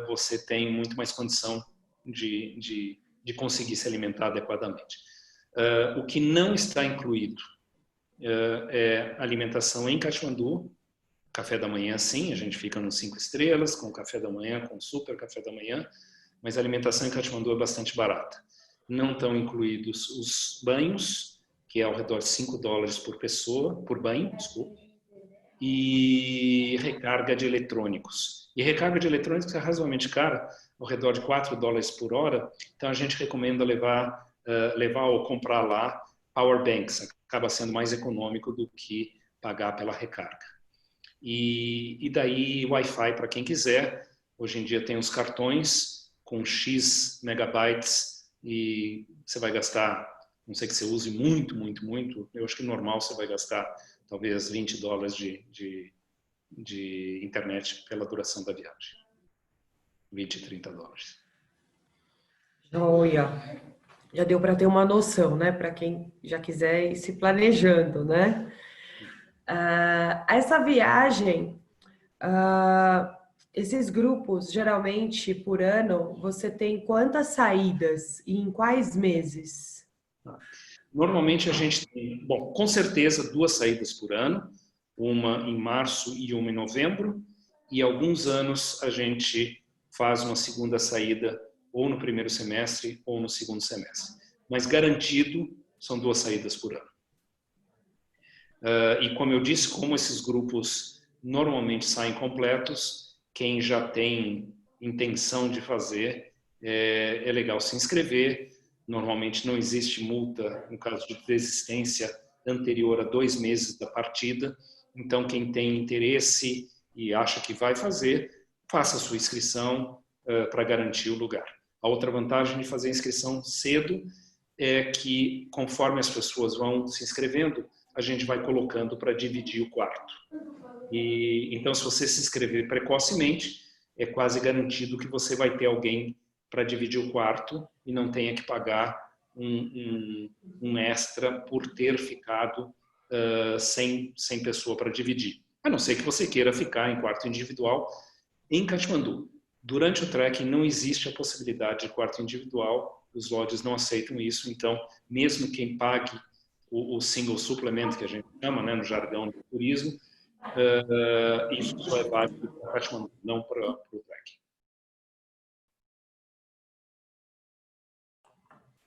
B: você tem muito mais condição de conseguir se alimentar adequadamente. O que não está incluído é alimentação em Katmandu. Café da manhã, sim, a gente fica nos 5 estrelas, com café da manhã, com super café da manhã, mas a alimentação em Katmandu é bastante barata. Não estão incluídos os banhos, que é ao redor de 5 dólares por pessoa, por banho, desculpa, e recarga de eletrônicos. E recarga de eletrônicos é razoavelmente cara, ao redor de 4 dólares por hora, então a gente recomenda levar ou comprar lá power banks, acaba sendo mais econômico do que pagar pela recarga. E daí Wi-Fi para quem quiser. Hoje em dia tem os cartões com X megabytes e você vai gastar, não sei que você use muito, eu acho que normal você vai gastar talvez 20 dólares de internet pela duração da viagem. 20, 30 dólares.
C: Olha, já deu para ter uma noção, né? Para quem já quiser ir se planejando, né? Essa viagem, esses grupos, geralmente por ano, você tem quantas saídas e em quais meses?
B: Normalmente a gente tem, bom, com certeza 2 saídas por ano, uma em março e uma em novembro, e alguns anos a gente faz uma segunda saída ou no primeiro semestre ou no segundo semestre. Mas garantido são 2 saídas por ano. E como eu disse, como esses grupos normalmente saem completos, quem já tem intenção de fazer, é legal se inscrever. Normalmente não existe multa no caso de desistência anterior a 2 meses da partida. Então quem tem interesse e acha que vai fazer, faça a sua inscrição para garantir o lugar. A outra vantagem de fazer a inscrição cedo é que conforme as pessoas vão se inscrevendo, a gente vai colocando para dividir o quarto. E então, se você se inscrever precocemente, é quase garantido que você vai ter alguém para dividir o quarto e não tenha que pagar um extra por ter ficado sem pessoa para dividir. A não ser que você queira ficar em quarto individual. Em Katmandu, durante o trekking não existe a possibilidade de quarto individual, os lodges não aceitam isso, então mesmo quem pague o single supplement, que a gente chama, né, no jargão do turismo, isso só é válido para Katmandu, não para o trekking.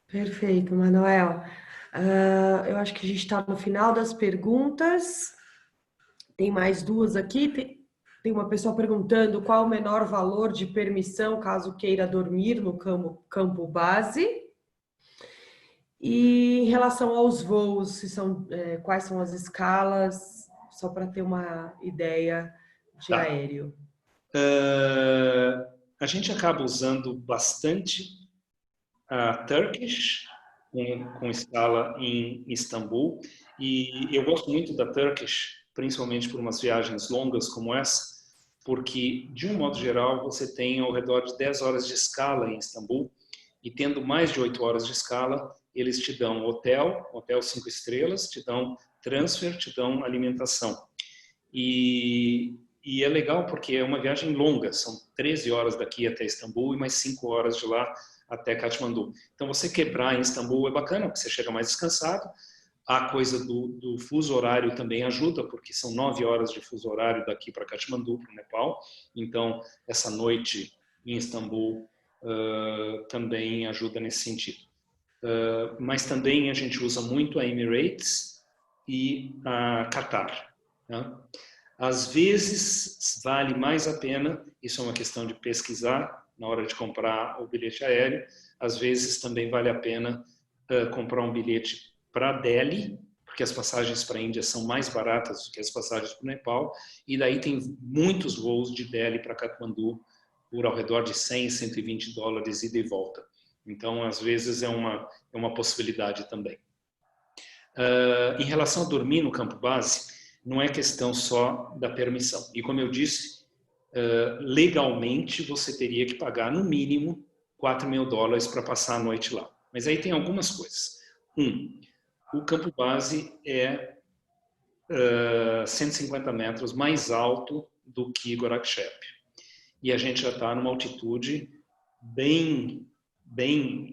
C: Perfeito, Manuel. Eu acho que a gente está no final das perguntas. Tem mais 2 aqui. Tem uma pessoa perguntando qual o menor valor de permissão caso queira dormir no campo base. E em relação aos voos, quais são as escalas, só para ter uma ideia de aéreo.
B: A gente acaba usando bastante a Turkish, com escala em Istambul, e eu gosto muito da Turkish, principalmente por umas viagens longas como essa, porque, de um modo geral, você tem ao redor de 10 horas de escala em Istambul, e tendo mais de 8 horas de escala, eles te dão hotel 5 estrelas, te dão transfer, te dão alimentação. E é legal porque é uma viagem longa, são 13 horas daqui até Istambul e mais 5 horas de lá até Katmandu. Então você quebrar em Istambul é bacana, porque você chega mais descansado. A coisa do fuso horário também ajuda, porque são 9 horas de fuso horário daqui para Katmandu, para o Nepal. Então essa noite em Istambul também ajuda nesse sentido. Mas também a gente usa muito a Emirates e a Qatar. Né? Às vezes vale mais a pena, isso é uma questão de pesquisar na hora de comprar o bilhete aéreo, às vezes também vale a pena comprar um bilhete para Delhi, porque as passagens para a Índia são mais baratas do que as passagens para o Nepal, e daí tem muitos voos de Delhi para Katmandu por ao redor de 100, 120 dólares ida e volta. Então, às vezes, é uma possibilidade também. Em relação a dormir no campo base, não é questão só da permissão. E como eu disse, legalmente você teria que pagar no mínimo $4.000 para passar a noite lá. Mas aí tem algumas coisas. O campo base é 150 metros mais alto do que Gorakchep. E a gente já está numa altitude bem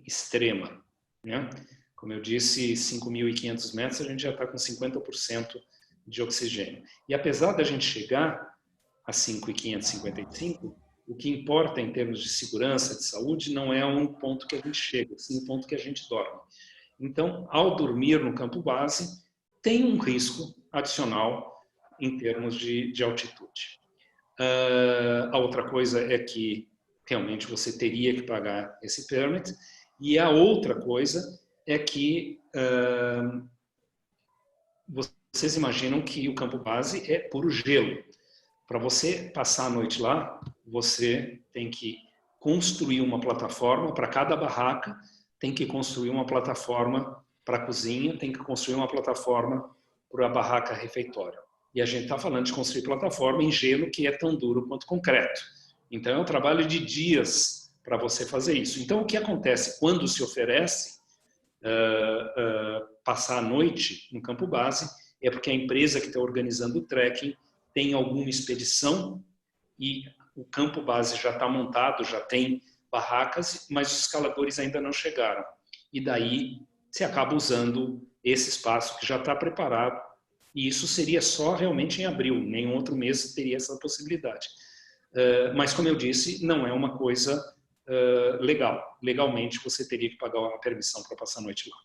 B: extrema, né? Como eu disse, 5.500 metros, a gente já está com 50% de oxigênio. E apesar da gente chegar a 5.555, o que importa em termos de segurança, de saúde, não é um ponto que a gente chega, sim um ponto que a gente dorme. Então, ao dormir no campo base, tem um risco adicional em termos de altitude. A outra coisa é que realmente você teria que pagar esse permit. E a outra coisa é que vocês imaginam que o campo base é puro gelo. Para você passar a noite lá, você tem que construir uma plataforma para cada barraca, tem que construir uma plataforma para a cozinha, tem que construir uma plataforma para a barraca refeitória. E a gente está falando de construir plataforma em gelo que é tão duro quanto concreto. Então, é um trabalho de dias para você fazer isso. Então, o que acontece quando se oferece passar a noite no campo base é porque a empresa que está organizando o trekking tem alguma expedição e o campo base já está montado, já tem barracas, mas os escaladores ainda não chegaram. E daí você acaba usando esse espaço que já está preparado. E isso seria só realmente em abril, nenhum outro mês teria essa possibilidade. Mas, como eu disse, não é uma coisa legal. Legalmente, você teria que pagar uma permissão para passar a noite lá.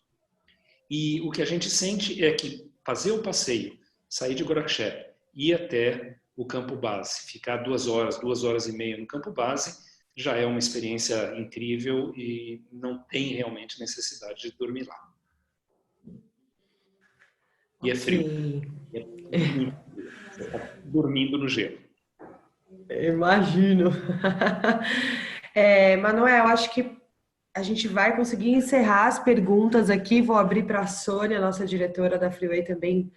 B: E o que a gente sente é que fazer o passeio, sair de Gorakchep, ir até o campo base, ficar 2 horas e meia no campo base, já é uma experiência incrível e não tem realmente necessidade de dormir lá. E é frio. É muito frio. Você está dormindo no gelo.
C: Imagino. Manuel, acho que a gente vai conseguir encerrar as perguntas aqui. Vou abrir para a Sônia, nossa diretora da Freeway, também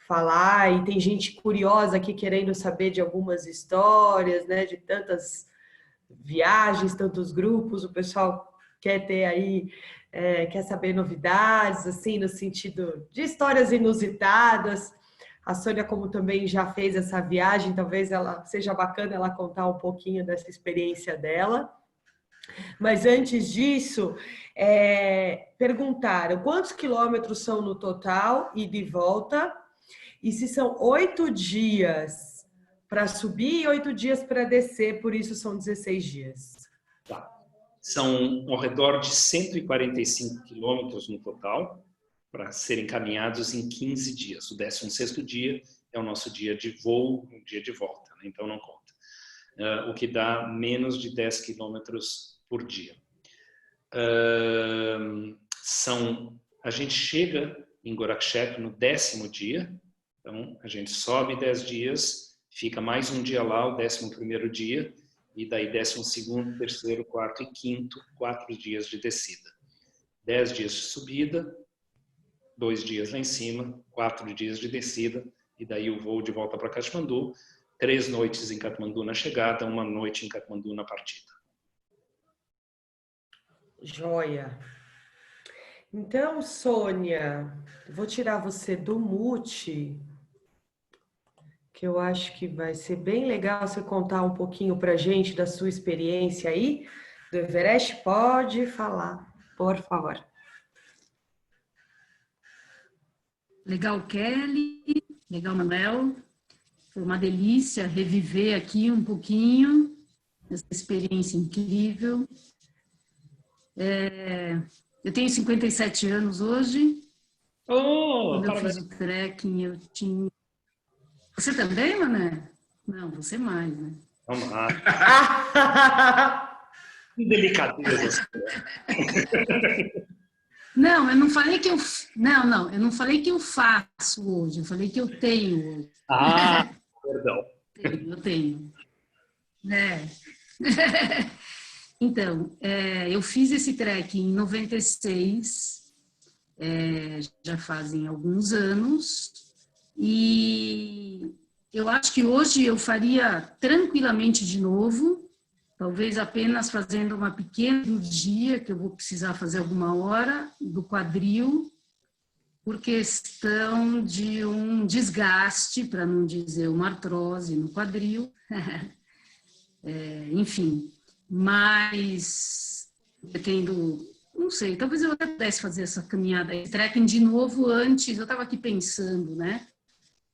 C: falar. E tem gente curiosa aqui querendo saber de algumas histórias, né? De tantas viagens, tantos grupos. O pessoal quer ter aí, quer saber novidades, assim, no sentido de histórias inusitadas. A Sônia, como também já fez essa viagem, talvez ela seja bacana ela contar um pouquinho dessa experiência dela. Mas antes disso, perguntaram quantos quilômetros são no total e de volta, e se são 8 dias para subir e 8 dias para descer, por isso são 16 dias.
B: Tá. São ao redor de 145 quilômetros no total, para serem caminhados em 15 dias. O 16º dia é o nosso dia de voo, um dia de volta, né? Então não conta. O que dá menos de 10 quilômetros por dia. A gente chega em Gorakchep no 10º dia, então a gente sobe 10 dias, fica mais um dia lá, o 11º dia, e daí 12º, 3º, 4º e 5º, 4 dias de descida. 10 dias de subida, 2 dias lá em cima, 4 dias de descida, e daí o voo de volta para Katmandu, 3 noites em Katmandu na chegada, 1 noite em Katmandu na partida.
C: Joia. Então, Sônia, vou tirar você do mute, que eu acho que vai ser bem legal você contar um pouquinho para a gente da sua experiência aí, do Everest. Pode falar, por favor.
A: Legal, Kelly. Legal, Manuel. Foi uma delícia reviver aqui um pouquinho essa experiência incrível. Eu tenho 57 anos hoje. Quando eu fiz o trekking, eu tinha... Você também, Mané? Não, você mais, né?
B: Vamos lá. Que delicadeza.
A: Não, eu não falei que eu... Não, eu não falei que eu faço hoje, eu falei que eu tenho hoje.
B: Ah, perdão.
A: Eu tenho. É. Então, eu fiz esse trekking em 96, já fazem alguns anos, e eu acho que hoje eu faria tranquilamente de novo, talvez apenas fazendo uma pequena cirurgia, que eu vou precisar fazer alguma hora, do quadril, por questão de um desgaste, para não dizer uma artrose no quadril, enfim, mas pretendo, não sei, talvez eu até pudesse fazer essa caminhada, esse trekking de novo antes, eu estava aqui pensando, né,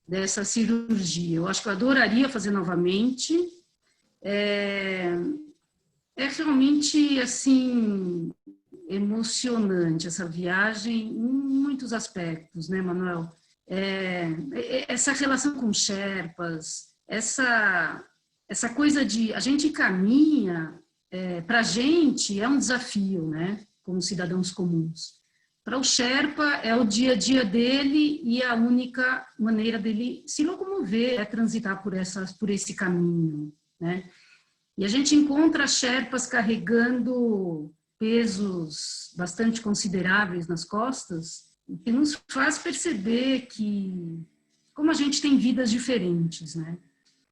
A: dessa cirurgia, eu acho que eu adoraria fazer novamente, é realmente, assim, emocionante essa viagem em muitos aspectos, né, Manuel? Essa relação com Sherpas, essa coisa de... A gente caminha, para a gente é um desafio, né, como cidadãos comuns. Para o Sherpa é o dia a dia dele e a única maneira dele se locomover é transitar por esse caminho, né? E a gente encontra Sherpas carregando pesos bastante consideráveis nas costas, o que nos faz perceber que como a gente tem vidas diferentes, né?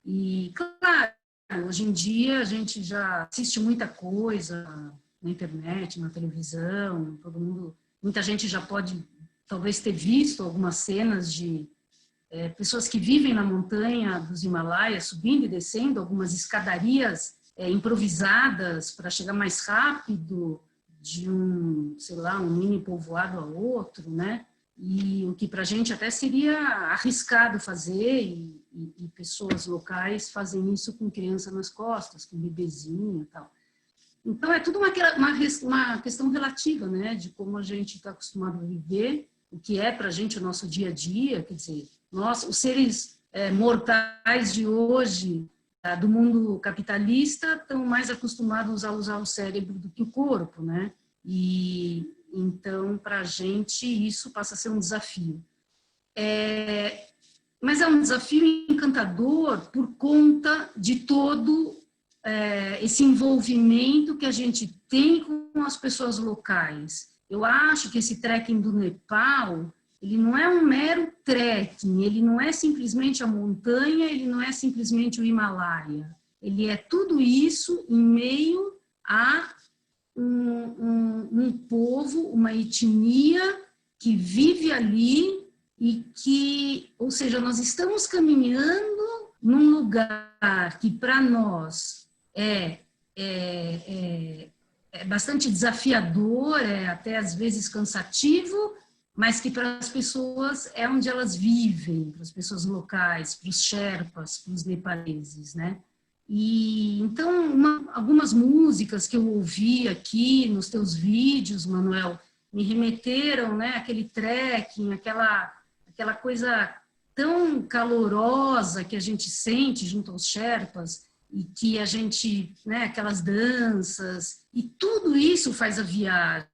A: E, claro, hoje em dia a gente já assiste muita coisa na internet, na televisão, muita gente já pode talvez ter visto algumas cenas de pessoas que vivem na montanha dos Himalaias, subindo e descendo algumas escadarias improvisadas para chegar mais rápido de sei lá, um mini povoado a outro, né? E o que para a gente até seria arriscado fazer, e pessoas locais fazem isso com criança nas costas, com bebezinho e tal. Então, é tudo uma questão relativa, né? De como a gente está acostumado a viver, o que é para a gente o nosso dia a dia, quer dizer, nós, os seres mortais de hoje, do mundo capitalista, estão mais acostumados a usar o cérebro do que o corpo, né? E então, para a gente, isso passa a ser um desafio. Mas é um desafio encantador por conta de todo esse envolvimento que a gente tem com as pessoas locais. Eu acho que esse trekking do Nepal, ele não é um mero trekking, ele não é simplesmente a montanha, ele não é simplesmente o Himalaia. Ele é tudo isso em meio a um povo, uma etnia que vive ali e que, ou seja, nós estamos caminhando num lugar que para nós é bastante desafiador, até às vezes cansativo, mas que para as pessoas é onde elas vivem, para as pessoas locais, para os Sherpas, para os nepaleses, né? E então, algumas músicas que eu ouvi aqui nos teus vídeos, Manuel, me remeteram, né, aquele trekking, aquela coisa tão calorosa que a gente sente junto aos Sherpas, e que a gente, né, aquelas danças, e tudo isso faz a viagem,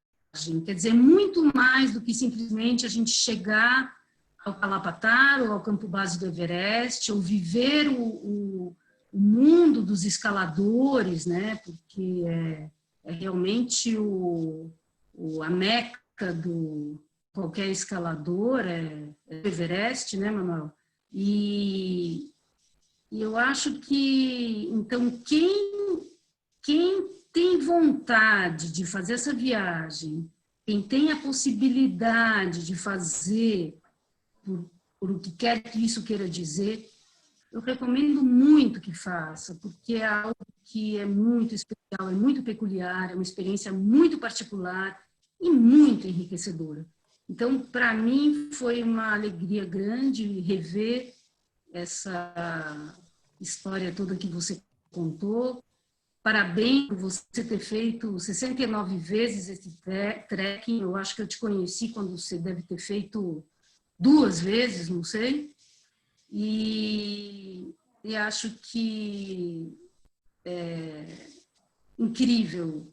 A: quer dizer, muito mais do que simplesmente a gente chegar ao Kalapatar ou ao campo base do Everest, ou viver o mundo dos escaladores, né, porque é realmente a meca do qualquer escalador, o Everest, né, Manuel? E eu acho que, então, quem tem vontade de fazer essa viagem, quem tem a possibilidade de fazer por o que quer que isso queira dizer, eu recomendo muito que faça, porque é algo que é muito especial, é muito peculiar, é uma experiência muito particular e muito enriquecedora. Então, para mim, foi uma alegria grande rever essa história toda que você contou. Parabéns por você ter feito 69 vezes esse trekking. Eu acho que eu te conheci quando você deve ter feito 2 vezes, não sei. E acho que incrível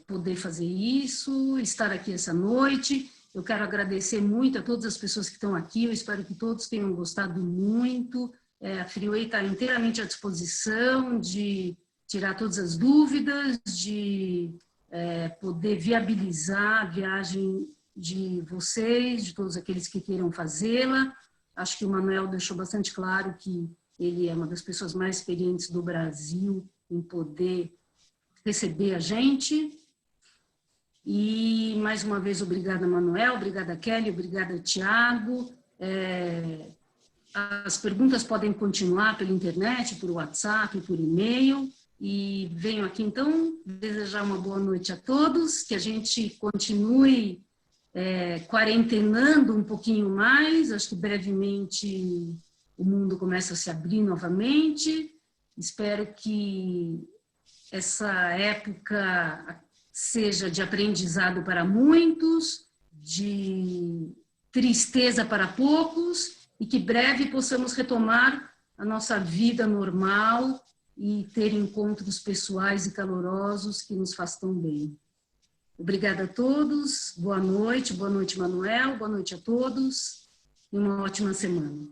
A: poder fazer isso, estar aqui essa noite. Eu quero agradecer muito a todas as pessoas que estão aqui, eu espero que todos tenham gostado muito. A Freeway está inteiramente à disposição de tirar todas as dúvidas, de poder viabilizar a viagem de vocês, de todos aqueles que queiram fazê-la. Acho que o Manuel deixou bastante claro que ele é uma das pessoas mais experientes do Brasil em poder receber a gente. E, mais uma vez, obrigada, Manuel, obrigada, Kelly, obrigada, Tiago. As perguntas podem continuar pela internet, por WhatsApp, por e-mail. E venho aqui, então, desejar uma boa noite a todos, que a gente continue quarentenando um pouquinho mais. Acho que brevemente o mundo começa a se abrir novamente. Espero que essa época seja de aprendizado para muitos, de tristeza para poucos, e que breve possamos retomar a nossa vida normal e ter encontros pessoais e calorosos que nos façam tão bem. Obrigada a todos, boa noite, Manuel, boa noite a todos e uma ótima semana.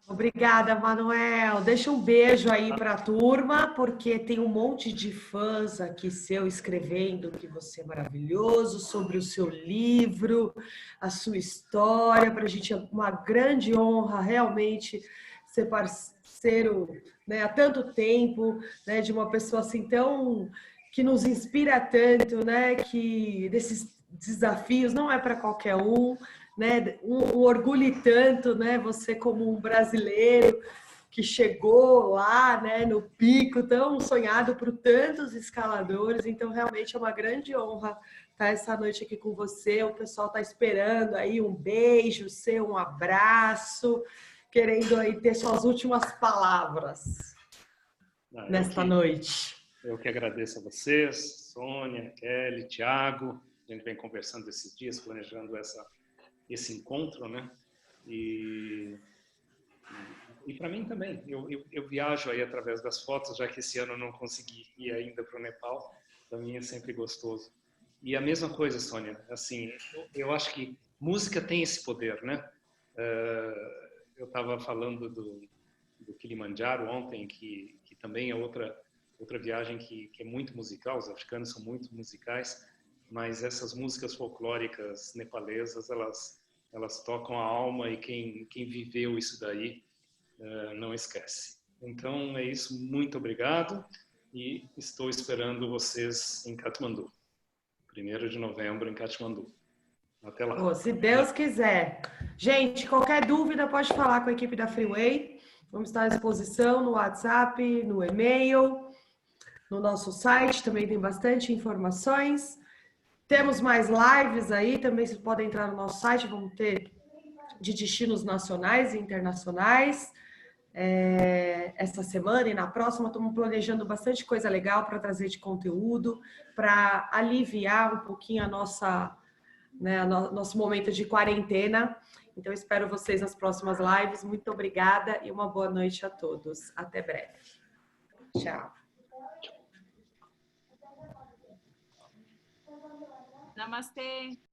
C: Obrigada, Manuel. Deixa um beijo aí para a turma, porque tem um monte de fãs aqui seu escrevendo que você é maravilhoso, sobre o seu livro, a sua história. Para a gente é uma grande honra realmente ser parceiro, né, há tanto tempo, né, de uma pessoa assim tão que nos inspira tanto, né, que desses desafios não é para qualquer um. Né, um orgulho tanto, né, você como um brasileiro que chegou lá, né, no pico tão sonhado por tantos escaladores. Então realmente é uma grande honra estar essa noite aqui com você. O pessoal está esperando aí um beijo seu, um abraço, querendo aí ter suas últimas palavras nesta noite.
B: Eu que agradeço a vocês, Sônia, Kelly, Tiago. A gente vem conversando esses dias, planejando esse encontro, né? E para mim também, eu viajo aí através das fotos, já que esse ano eu não consegui ir ainda para o Nepal, para mim é sempre gostoso. E a mesma coisa, Sônia, assim, eu acho que música tem esse poder, né? Eu estava falando do Kilimanjaro ontem, que também é outra viagem que é muito musical, os africanos são muito musicais, mas essas músicas folclóricas nepalesas, elas tocam a alma, e quem viveu isso daí não esquece. Então é isso, muito obrigado, e estou esperando vocês em Katmandu, 1º de novembro em Katmandu. Até lá.
C: Se Deus quiser. Gente, qualquer dúvida pode falar com a equipe da Freeway, vamos estar à disposição no WhatsApp, no e-mail, no nosso site, também tem bastante informações. Temos mais lives aí, também vocês podem entrar no nosso site, vamos ter de destinos nacionais e internacionais. Essa semana e na próxima estamos planejando bastante coisa legal para trazer de conteúdo, para aliviar um pouquinho a nossa, né, nosso momento de quarentena. Então, espero vocês nas próximas lives. Muito obrigada e uma boa noite a todos. Até breve. Tchau.
E: Namastê.